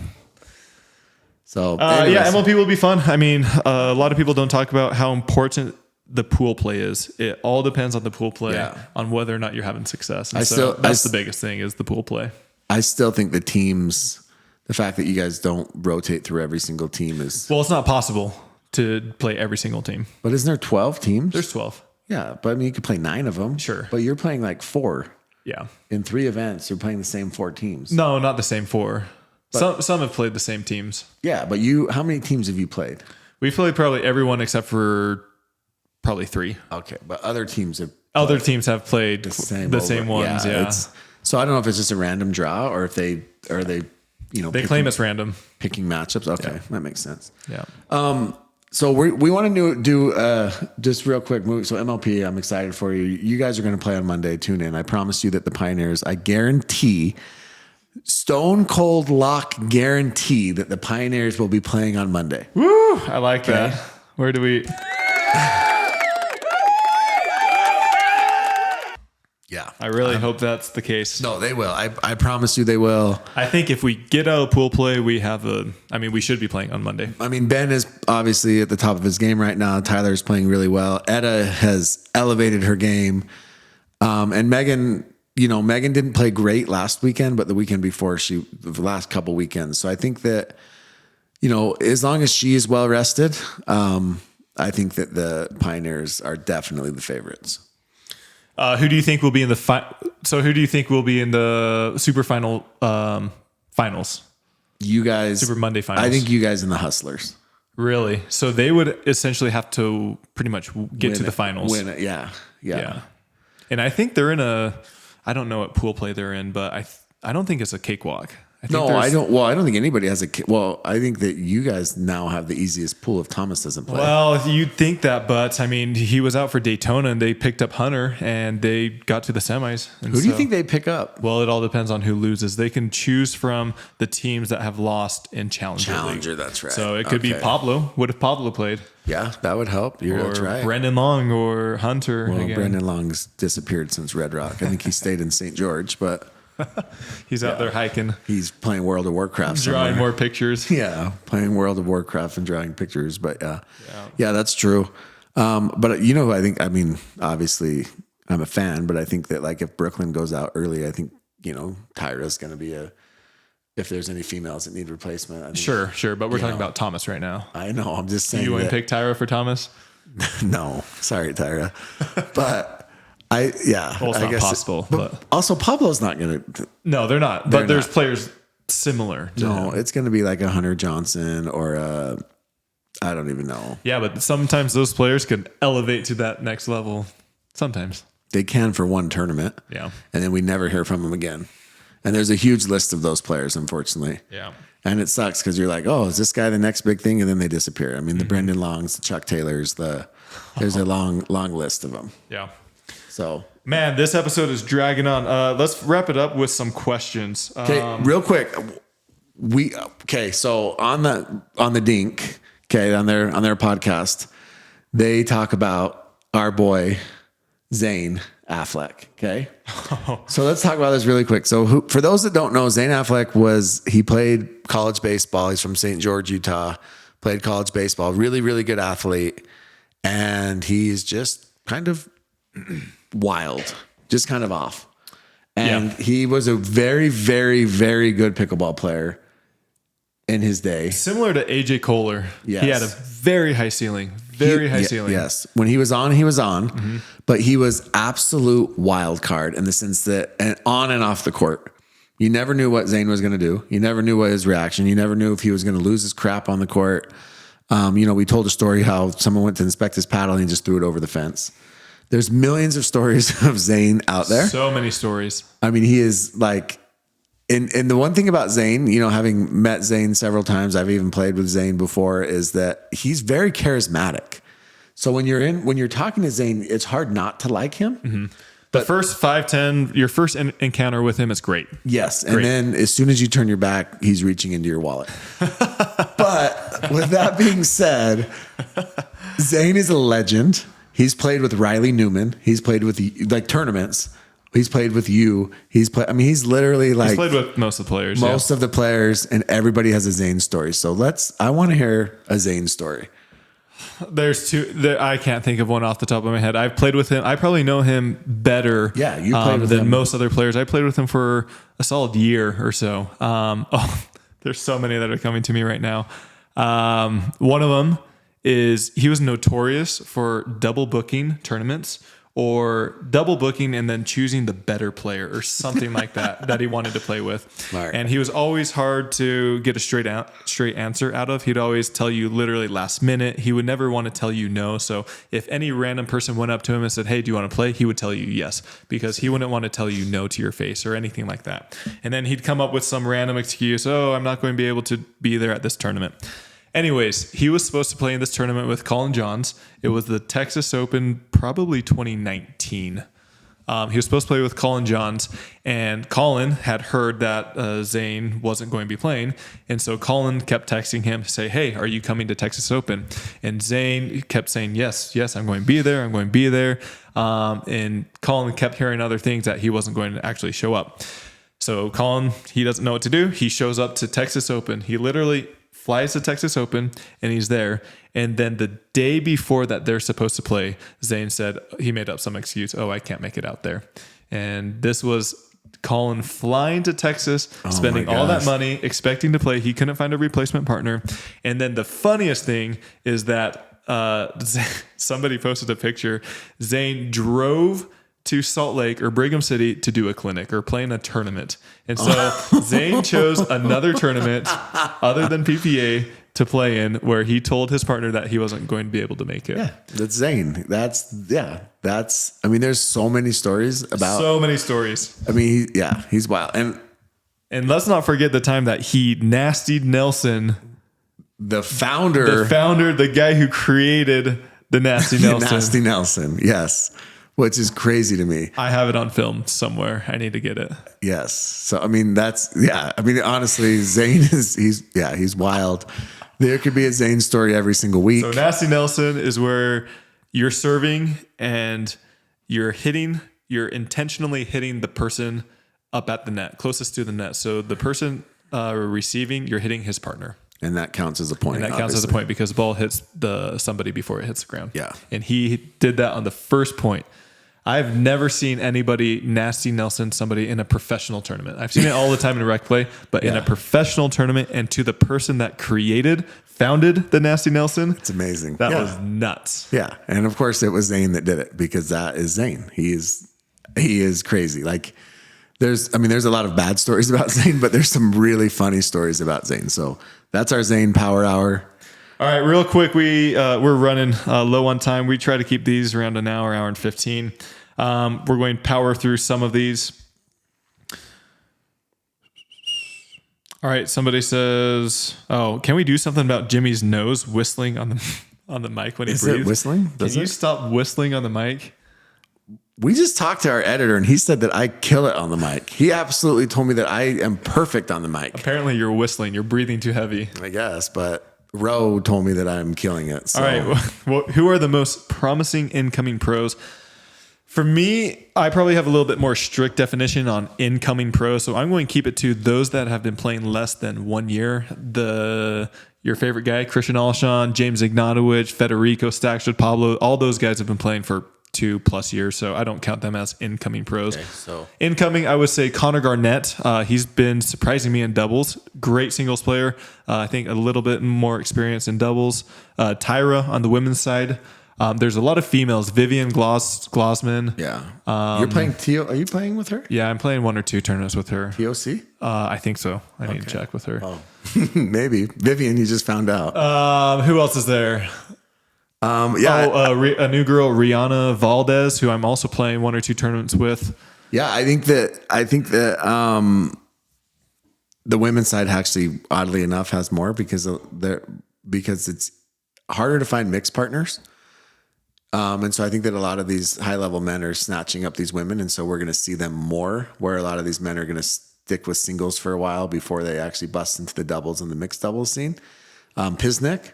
So MLP will be fun. I mean, a lot of people don't talk about how important the pool play is. It all depends on the pool play on whether or not you're having success. And that's the biggest thing is the pool play. I still think the fact that you guys don't rotate through every single team is... Well, it's not possible to play every single team. But isn't there 12 teams? There's 12. Yeah, but I mean, you could play 9 of them. Sure. But you're playing like 4. Yeah. In 3 events, you're playing the same 4 teams. No, not the same 4. Some have played the same teams. Yeah, but how many teams have you played? We've played probably everyone except for probably 3. Okay, but other teams have... Other teams have played the same ones, yeah. So I don't know if it's just a random draw or if they they claim it's random. Picking matchups. Okay, that makes sense. Yeah. So we want to do just real quick move. So MLP, I'm excited for you. You guys are going to play on Monday. Tune in. I promise you that the Pioneers, I guarantee, stone cold lock guarantee that the Pioneers will be playing on Monday. Woo! I like that. Where do we... Yeah. I really hope that's the case. No, they will. I promise you they will. I think if we get out of pool play, we should be playing on Monday. I mean, Ben is obviously at the top of his game right now. Tyler's playing really well. Etta has elevated her game. And Megan didn't play great last weekend, but the weekend before the last couple weekends. So I think that, as long as she is well rested, I think that the Pioneers are definitely the favorites. Who do you think will be in the who do you think will be in the super final finals? You guys, Super Monday finals. I think you guys in the Hustlers. Really? So they would essentially have to pretty much get to the finals. Win it, yeah. And I think they're in I don't know what pool play they're in, but I don't think it's a cakewalk. I don't think anybody has I think that you guys now have the easiest pool if Thomas doesn't play. Well, you'd think that, but I mean, he was out for Daytona and they picked up Hunter and they got to the semis. Who do you think they pick up? Well, it all depends on who loses. They can choose from the teams that have lost in Challenger League. That's right. So it could be Pablo. What if Pablo played? Yeah, that would help. That's right. Brendan Long or Hunter. Well, again. Brendan Long's disappeared since Red Rock. I think he stayed in St. George, but... He's out there hiking. He's playing World of Warcraft. Drawing more pictures. Yeah, playing World of Warcraft and drawing pictures. But yeah, that's true. But who I think, obviously I'm a fan, but I think that like if Brooklyn goes out early, I think, Tyra's going to be if there's any females that need replacement. I think, sure. But we're talking about Thomas right now. I know. I'm just saying. You want to pick Tyra for Thomas? No, sorry, Tyra. But well, it's not possible. But also, Pablo's not going to. No, they're not. But there's players similar to him. It's going to be like a Hunter Johnson or I don't even know. Yeah, but sometimes those players could elevate to that next level. Sometimes. They can for one tournament. Yeah. And then we never hear from them again. And there's a huge list of those players, unfortunately. Yeah. And it sucks because you're like, oh, is this guy the next big thing? And then they disappear. I mean, the Brendan Longs, the Chuck Taylors, there's a long list of them. Yeah. So, man, this episode is dragging on. Let's wrap it up with some questions. Okay, real quick. So on the Dink, on their podcast, they talk about our boy Zane Affleck. Okay. So let's talk about this really quick. So for those that don't know, Zane Affleck he played college baseball. He's from St. George, Utah, played college baseball, really, really good athlete. And he's just kind of wild, just kind of off. And he was a very, very, very good pickleball player in his day. Similar to AJ Kohler. Yes. He had a very high ceiling. Very high ceiling. Yes. When he was on, but he was absolute wild card in the sense that and on and off the court. You never knew what Zane was going to do. You never knew what his reaction. You never knew if he was going to lose his crap on the court. We told a story how someone went to inspect his paddle and he just threw it over the fence. There's millions of stories of Zane out there. So many stories. I mean, he is like, and the one thing about Zane, having met Zane several times, I've even played with Zane before, is that he's very charismatic. So when you're talking to Zane, it's hard not to like him. Mm-hmm. The first 5-10, your first encounter with him is great. Yes. And then as soon as you turn your back, he's reaching into your wallet. But with that being said, Zane is a legend. He's played with Riley Newman. He's played with tournaments. He's played with you. He's literally like. He's played with most of the players. Most of the players, and everybody has a Zane story. So I want to hear a Zane story. There's two. I can't think of one off the top of my head. I've played with him. I probably know him better you played with than him. most other players. I played with him for a solid year or so. There's so many that are coming to me right now. One of them is he was notorious for double booking tournaments or double booking and then choosing the better player or something like that he wanted to play with. Right. And he was always hard to get a straight answer out of. He'd always tell you literally last minute. He would never want to tell you no. So if any random person went up to him and said, "Hey, do you want to play?" He would tell you yes, because he wouldn't want to tell you no to your face or anything like that. And then he'd come up with some random excuse. "Oh, I'm not going to be able to be there at this tournament." Anyways, he was supposed to play in this tournament with Colin Johns. It was the Texas Open, probably 2019. He was supposed to play with Colin Johns, and Colin had heard that Zane wasn't going to be playing. And so Colin kept texting him to say, "Hey, are you coming to Texas Open?" And Zane kept saying, yes, I'm going to be there. I'm going to be there. And Colin kept hearing other things that he wasn't going to actually show up. So Colin, he doesn't know what to do. He shows up to Texas Open. He literally flies to Texas Open and he's there. And then the day before that they're supposed to play, Zane said he made up some excuse. "Oh, I can't make it out there." And this was Colin flying to Texas, spending all that money, expecting to play. He couldn't find a replacement partner. And then the funniest thing is that somebody posted a picture. Zane drove to Salt Lake or Brigham City to do a clinic or play in a tournament. And so Zane chose another tournament other than PPA to play in, where he told his partner that he wasn't going to be able to make it. Yeah, that's Zane. I mean, there's so many stories about. So many stories. I mean, he's wild. And let's not forget the time that he nastied Nelson. The founder, the guy who created the Nasty Nelson. Nasty Nelson, yes. Which is crazy to me. I have it on film somewhere. I need to get it. Yes. So, I mean, honestly, Zane he's wild. There could be a Zane story every single week. So Nasty Nelson is where you're serving and you're intentionally hitting the person up at the net, closest to the net. So the person receiving, you're hitting his partner. And that counts as a point. And that counts as a point because the ball hits somebody before it hits the ground. Yeah. And he did that on the first point. I've never seen anybody nasty Nelson somebody in a professional tournament. I've seen it all the time in rec play, but in a professional tournament and to the person that founded the Nasty Nelson. It's amazing. That was nuts. Yeah. And of course it was Zane that did it, because that is Zane. He is crazy. Like there's a lot of bad stories about Zane, but there's some really funny stories about Zane. So that's our Zane Power Hour. All right, real quick, we're running low on time. We try to keep these around an hour and 15. We're going to power through some of these. All right, somebody says, can we do something about Jimmy's nose whistling on the mic when he breathes? Is it whistling? Can you stop whistling on the mic? We just talked to our editor and he said that I kill it on the mic. He absolutely told me that I am perfect on the mic. Apparently you're whistling. You're breathing too heavy. I guess, but Ro told me that I'm killing it. So. All right. Well, who are the most promising incoming pros? For me, I probably have a little bit more strict definition on incoming pros. So I'm going to keep it to those that have been playing less than 1 year. Your favorite guy, Christian Alshon, James Ignatowicz, Federico Stackford, Pablo, all those guys have been playing for 2+ years, so I don't count them as incoming pros. Okay, so incoming, I would say Connor Garnett. He's been surprising me in doubles. Great singles player. I think a little bit more experience in doubles. Tyra on the women's side. There's a lot of females. Vivian Glossman. yeah, you're playing T.O. Are you playing with her? Yeah, I'm playing 1 or 2 tournaments with her. TOC? I think so. I need to check with her. Oh, maybe Vivian. You just found out. Who else is there? Yeah. A new girl, Rihanna Valdez, who I'm also playing 1 or 2 tournaments with. Yeah, I think that the women's side actually, oddly enough, has more because it's harder to find mixed partners. And so I think that a lot of these high level men are snatching up these women, and so we're going to see them more. Where a lot of these men are going to stick with singles for a while before they actually bust into the doubles and the mixed doubles scene. Pisnick.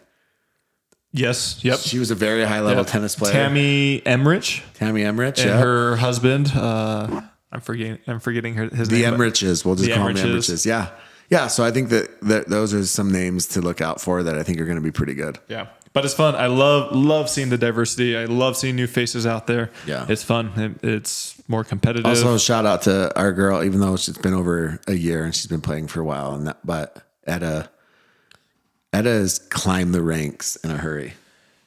Yes. Yep. She was a very high level tennis player. Tammy Emrich. And her husband. I'm forgetting his name. The Emriches. We'll just call them Emriches. Yeah. Yeah. So I think that those are some names to look out for that I think are going to be pretty good. Yeah. But it's fun. I love seeing the diversity. I love seeing new faces out there. Yeah. It's fun. It's more competitive. Also, shout out to our girl, even though it's been over a year and she's been playing for a while. But Etta has climbed the ranks in a hurry.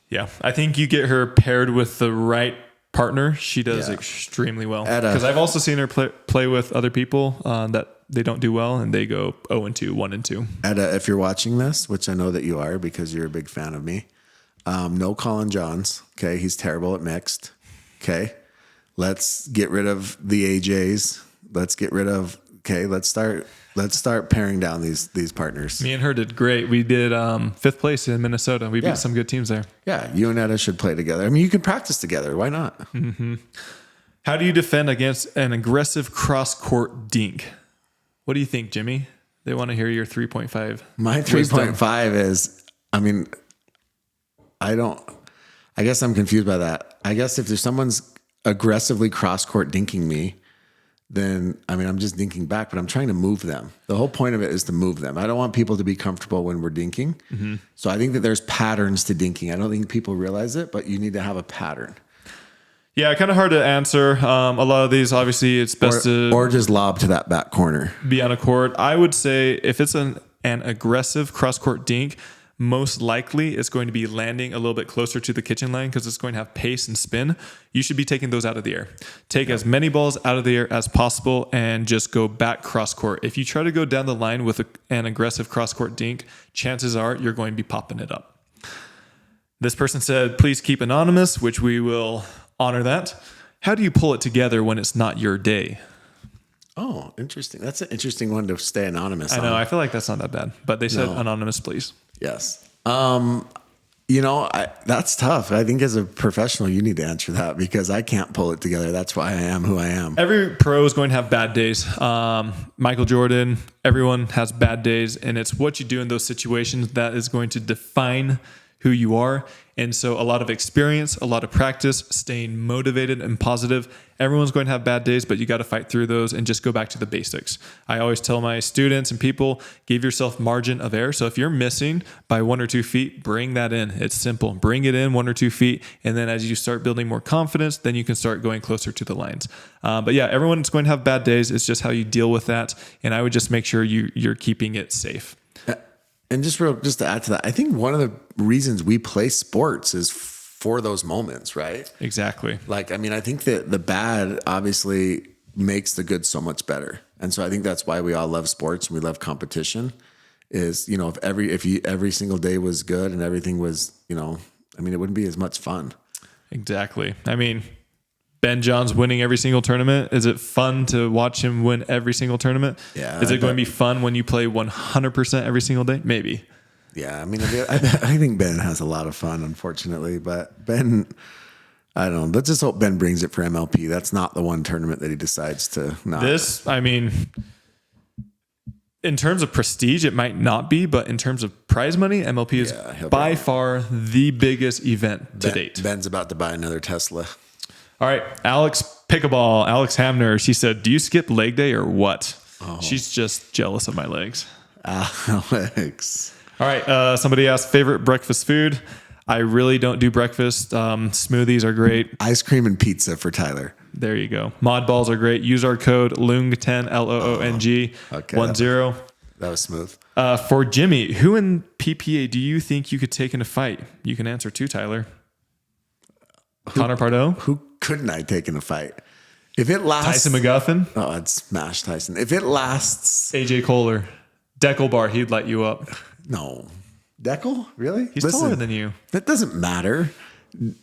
Yeah. I think you get her paired with the right partner. She does extremely well. Because I've also seen her play with other people that they don't do well, and they go 0-2, 1-2. Etta, if you're watching this, which I know that you are because you're a big fan of me, no Colin Johns. Okay. He's terrible at mixed. Okay. Let's get rid of the AJs. Let's start paring down these partners. Me and her did great. We did 5th place in Minnesota. We beat some good teams there. Yeah, you and Etta should play together. I mean, you can practice together. Why not? Mm-hmm. How do you defend against an aggressive cross-court dink? What do you think, Jimmy? They want to hear your 3.5. My 3.5 is, I mean, I guess I'm confused by that. I guess if there's someone's aggressively cross-court dinking me, then, I mean, I'm just dinking back, but I'm trying to move them. The whole point of it is to move them. I don't want people to be comfortable when we're dinking. Mm-hmm. So I think that there's patterns to dinking. I don't think people realize it, but you need to have a pattern. Yeah, kind of hard to answer. A lot of these, obviously, it's best or just lob to that back corner. Be on a court. I would say if it's an aggressive cross-court dink, most likely it's going to be landing a little bit closer to the kitchen line because it's going to have pace and spin. You should be taking those out of the air. Take as many balls out of the air as possible and just go back cross-court. If you try to go down the line with an aggressive cross-court dink, chances are you're going to be popping it up. This person said, please keep anonymous, which we will honor that. How do you pull it together when it's not your day? Oh, interesting. That's an interesting one to stay anonymous. I know. I feel like that's not that bad, but they said anonymous, please. Yes. That's tough. I think as a professional, you need to answer that because I can't pull it together. That's why I am who I am. Every pro is going to have bad days. Michael Jordan, everyone has bad days, and it's what you do in those situations that is going to define who you are. And so a lot of experience, a lot of practice, staying motivated and positive. Everyone's going to have bad days, but you got to fight through those and just go back to the basics. I always tell my students and people, give yourself margin of error. So if you're missing by 1 or 2 feet, bring that in. It's simple. Bring it in 1 or 2 feet. And then as you start building more confidence, then you can start going closer to the lines. But yeah, everyone's going to have bad days. It's just how you deal with that. And I would just make sure you're keeping it safe. And just to add to that, I think one of the reasons we play sports is for those moments, right? Exactly. Like, I mean, I think that the bad obviously makes the good so much better. And so I think that's why we all love sports and we love competition is, if every single day was good and everything was, it wouldn't be as much fun. Exactly. I mean, Ben John's winning every single tournament. Is it fun to watch him win every single tournament? Yeah. Is it going to be fun when you play 100% every single day? Maybe. Yeah. I mean, I think Ben has a lot of fun, unfortunately, but Ben, I don't know. Let's just hope Ben brings it for MLP. That's not the one tournament that he decides to not. In terms of prestige, it might not be, but in terms of prize money, MLP is by far the biggest event to date. Ben's about to buy another Tesla. All right, Alex Pickleball, Alex Hamner. She said, do you skip leg day or what? Oh. She's just jealous of my legs. Alex. All right, somebody asked favorite breakfast food. I really don't do breakfast. Smoothies are great. Ice cream and pizza for Tyler. There you go. Mod balls are great. Use our code LOONG10, LOONG, Okay. 10. That was smooth. For Jimmy, who in PPA do you think you could take in a fight? You can answer too, Tyler. Connor Pardo? Who couldn't I take in a fight? If it lasts... Tyson McGuffin? Oh, I'd smash Tyson. If it lasts... AJ Kohler. Deckelbar, he'd light you up. No. Deckel? Really? He's taller than you. That doesn't matter.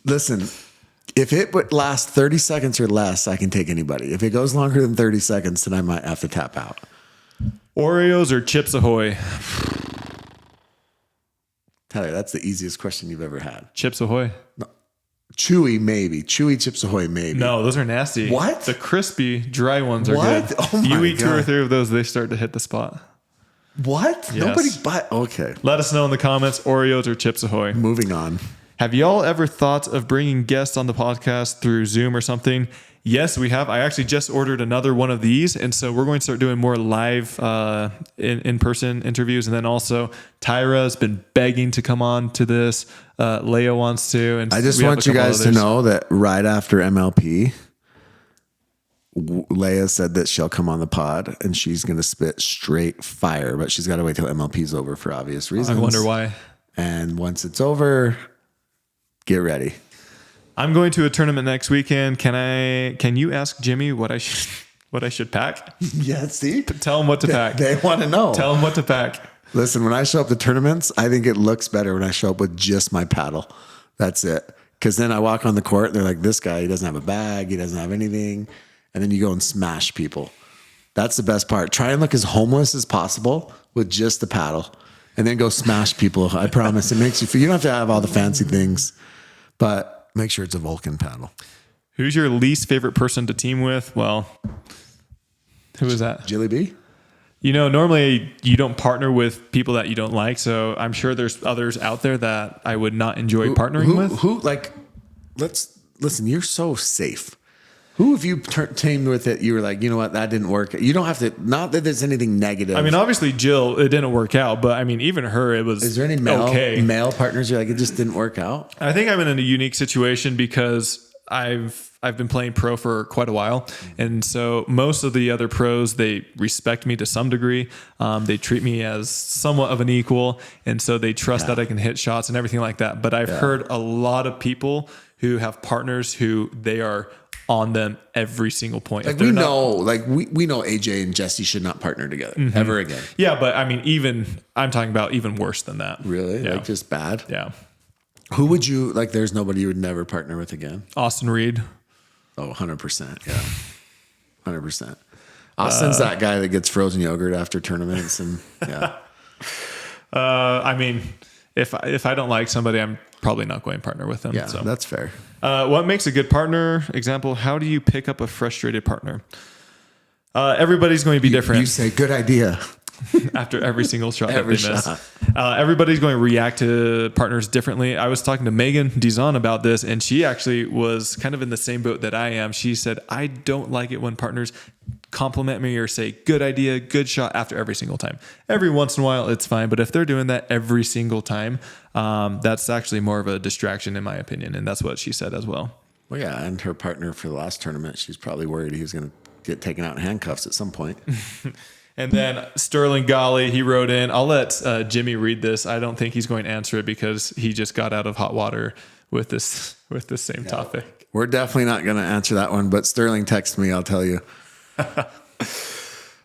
Listen, if it would last 30 seconds or less, I can take anybody. If it goes longer than 30 seconds, then I might have to tap out. Oreos or Chips Ahoy? Tyler, that's the easiest question you've ever had. Chips Ahoy. No. Chewy, maybe. Chewy Chips Ahoy, maybe. No, those are nasty. What? The crispy, dry ones are What? good. Oh my you eat 2 or God. 3 of those, they start to hit the spot. What? Yes. Nobody but... Okay. Let us know in the comments, Oreos or Chips Ahoy. Moving on. Have y'all ever thought of bringing guests on the podcast through Zoom or something? Yes, we have. I actually just ordered another one of these. And so we're going to start doing more live in-person interviews. And then also Tyra's been begging to come on to this. Leo wants to. And I just we have want a you couple guys to others. know that right after MLP, Leia said that she'll come on the pod and she's going to spit straight fire, but she's got to wait till MLP's over for obvious reasons. I wonder why. And once it's over, get ready. I'm going to a tournament next weekend. Can you ask Jimmy what I should pack? Yeah, see? Tell him what to pack. They want to know. Tell him what to pack. Listen, when I show up to tournaments, I think it looks better when I show up with just my paddle. That's it. Because then I walk on the court, they're like, this guy, he doesn't have a bag, he doesn't have anything. And then you go and smash people. That's the best part. Try and look as homeless as possible with just the paddle. And then go smash people. I promise. It makes you feel, you don't have to have all the fancy things, but make sure it's a Vulcan paddle. Who's your least favorite person to team with? Well, who is that? Jilly B? You know, normally you don't partner with people that you don't like. So I'm sure there's others out there that I would not enjoy partnering with. Listen, you're so safe. Who have you teamed with it? You were like, you know what, that didn't work. You don't have to, not that there's anything negative. I mean, obviously Jill, it didn't work out, but I mean, even her, it was Is there any male partners you're like, it just didn't work out? I think I'm in a unique situation because I've been playing pro for quite a while. And so most of the other pros, they respect me to some degree. They treat me as somewhat of an equal. And so they trust that I can hit shots and everything like that. But I've heard a lot of people who have partners who they are on them every single point. Like we know AJ and Jesse should not partner together ever again. Yeah, but I mean, I'm talking about even worse than that. Really? Yeah. Like just bad? Yeah. Who would you, like there's nobody you would never partner with again? Austin Reed. Oh, 100%. Yeah. 100%. Austin's that guy that gets frozen yogurt after tournaments and yeah. I mean, if I don't like somebody, I'm probably not going to partner with them. Yeah, so. that's fair. What makes a good partner? Example, how do you pick up a frustrated partner? Everybody's going to be different. You say, good idea. After every single shot Every that they miss. shot. Everybody's going to react to partners differently. I was talking to Megan Dizon about this, and she actually was kind of in the same boat that I am. She said, I don't like it when partners compliment me or say, good idea, good shot after every single time. Every once in a while, it's fine. But if they're doing that every single time, that's actually more of a distraction in my opinion. And that's what she said as well. Well, yeah. And her partner for the last tournament, she's probably worried he was going to get taken out in handcuffs at some point. And then Sterling Golly, he wrote in, I'll let Jimmy read this. I don't think he's going to answer it because he just got out of hot water with this same topic. We're definitely not going to answer that one, but Sterling texted me, I'll tell you.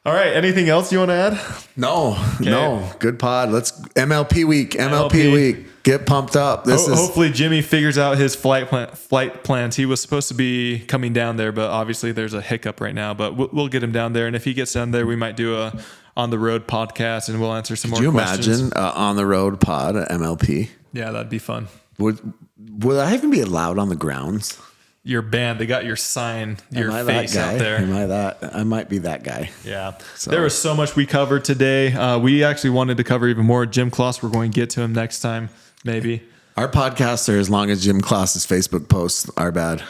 All right. Anything else you want to add? No. Good pod. Let's MLP week. Get pumped up. Hopefully Jimmy figures out his flight plans. He was supposed to be coming down there, but obviously there's a hiccup right now. But we'll get him down there, and if he gets down there, we might do a on the road podcast, and we'll answer some more questions. Could you imagine on the road pod at MLP? Yeah, that'd be fun. Would I even be allowed on the grounds? Your band, they got your sign, your face out there. Am I that? I might be that guy. Yeah. So. There was so much we covered today. We actually wanted to cover even more. Jim Kloss, we're going to get to him next time, maybe. Our podcasts are as long as Jim Kloss's Facebook posts are bad.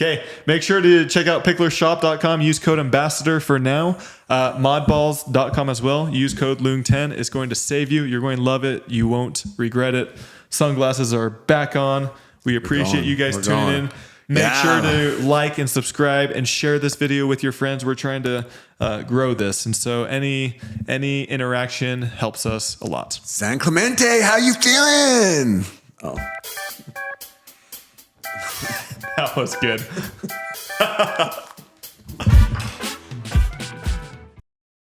Okay, make sure to check out picklershop.com. Use code ambassador for now. Modballs.com as well. Use code Loong10. It's going to save you. You're going to love it. You won't regret it. Sunglasses are back on. We appreciate you guys tuning in. Make sure to like and subscribe and share this video with your friends. We're trying to grow this, and so any interaction helps us a lot. San Clemente, how you feeling? Oh. That was good.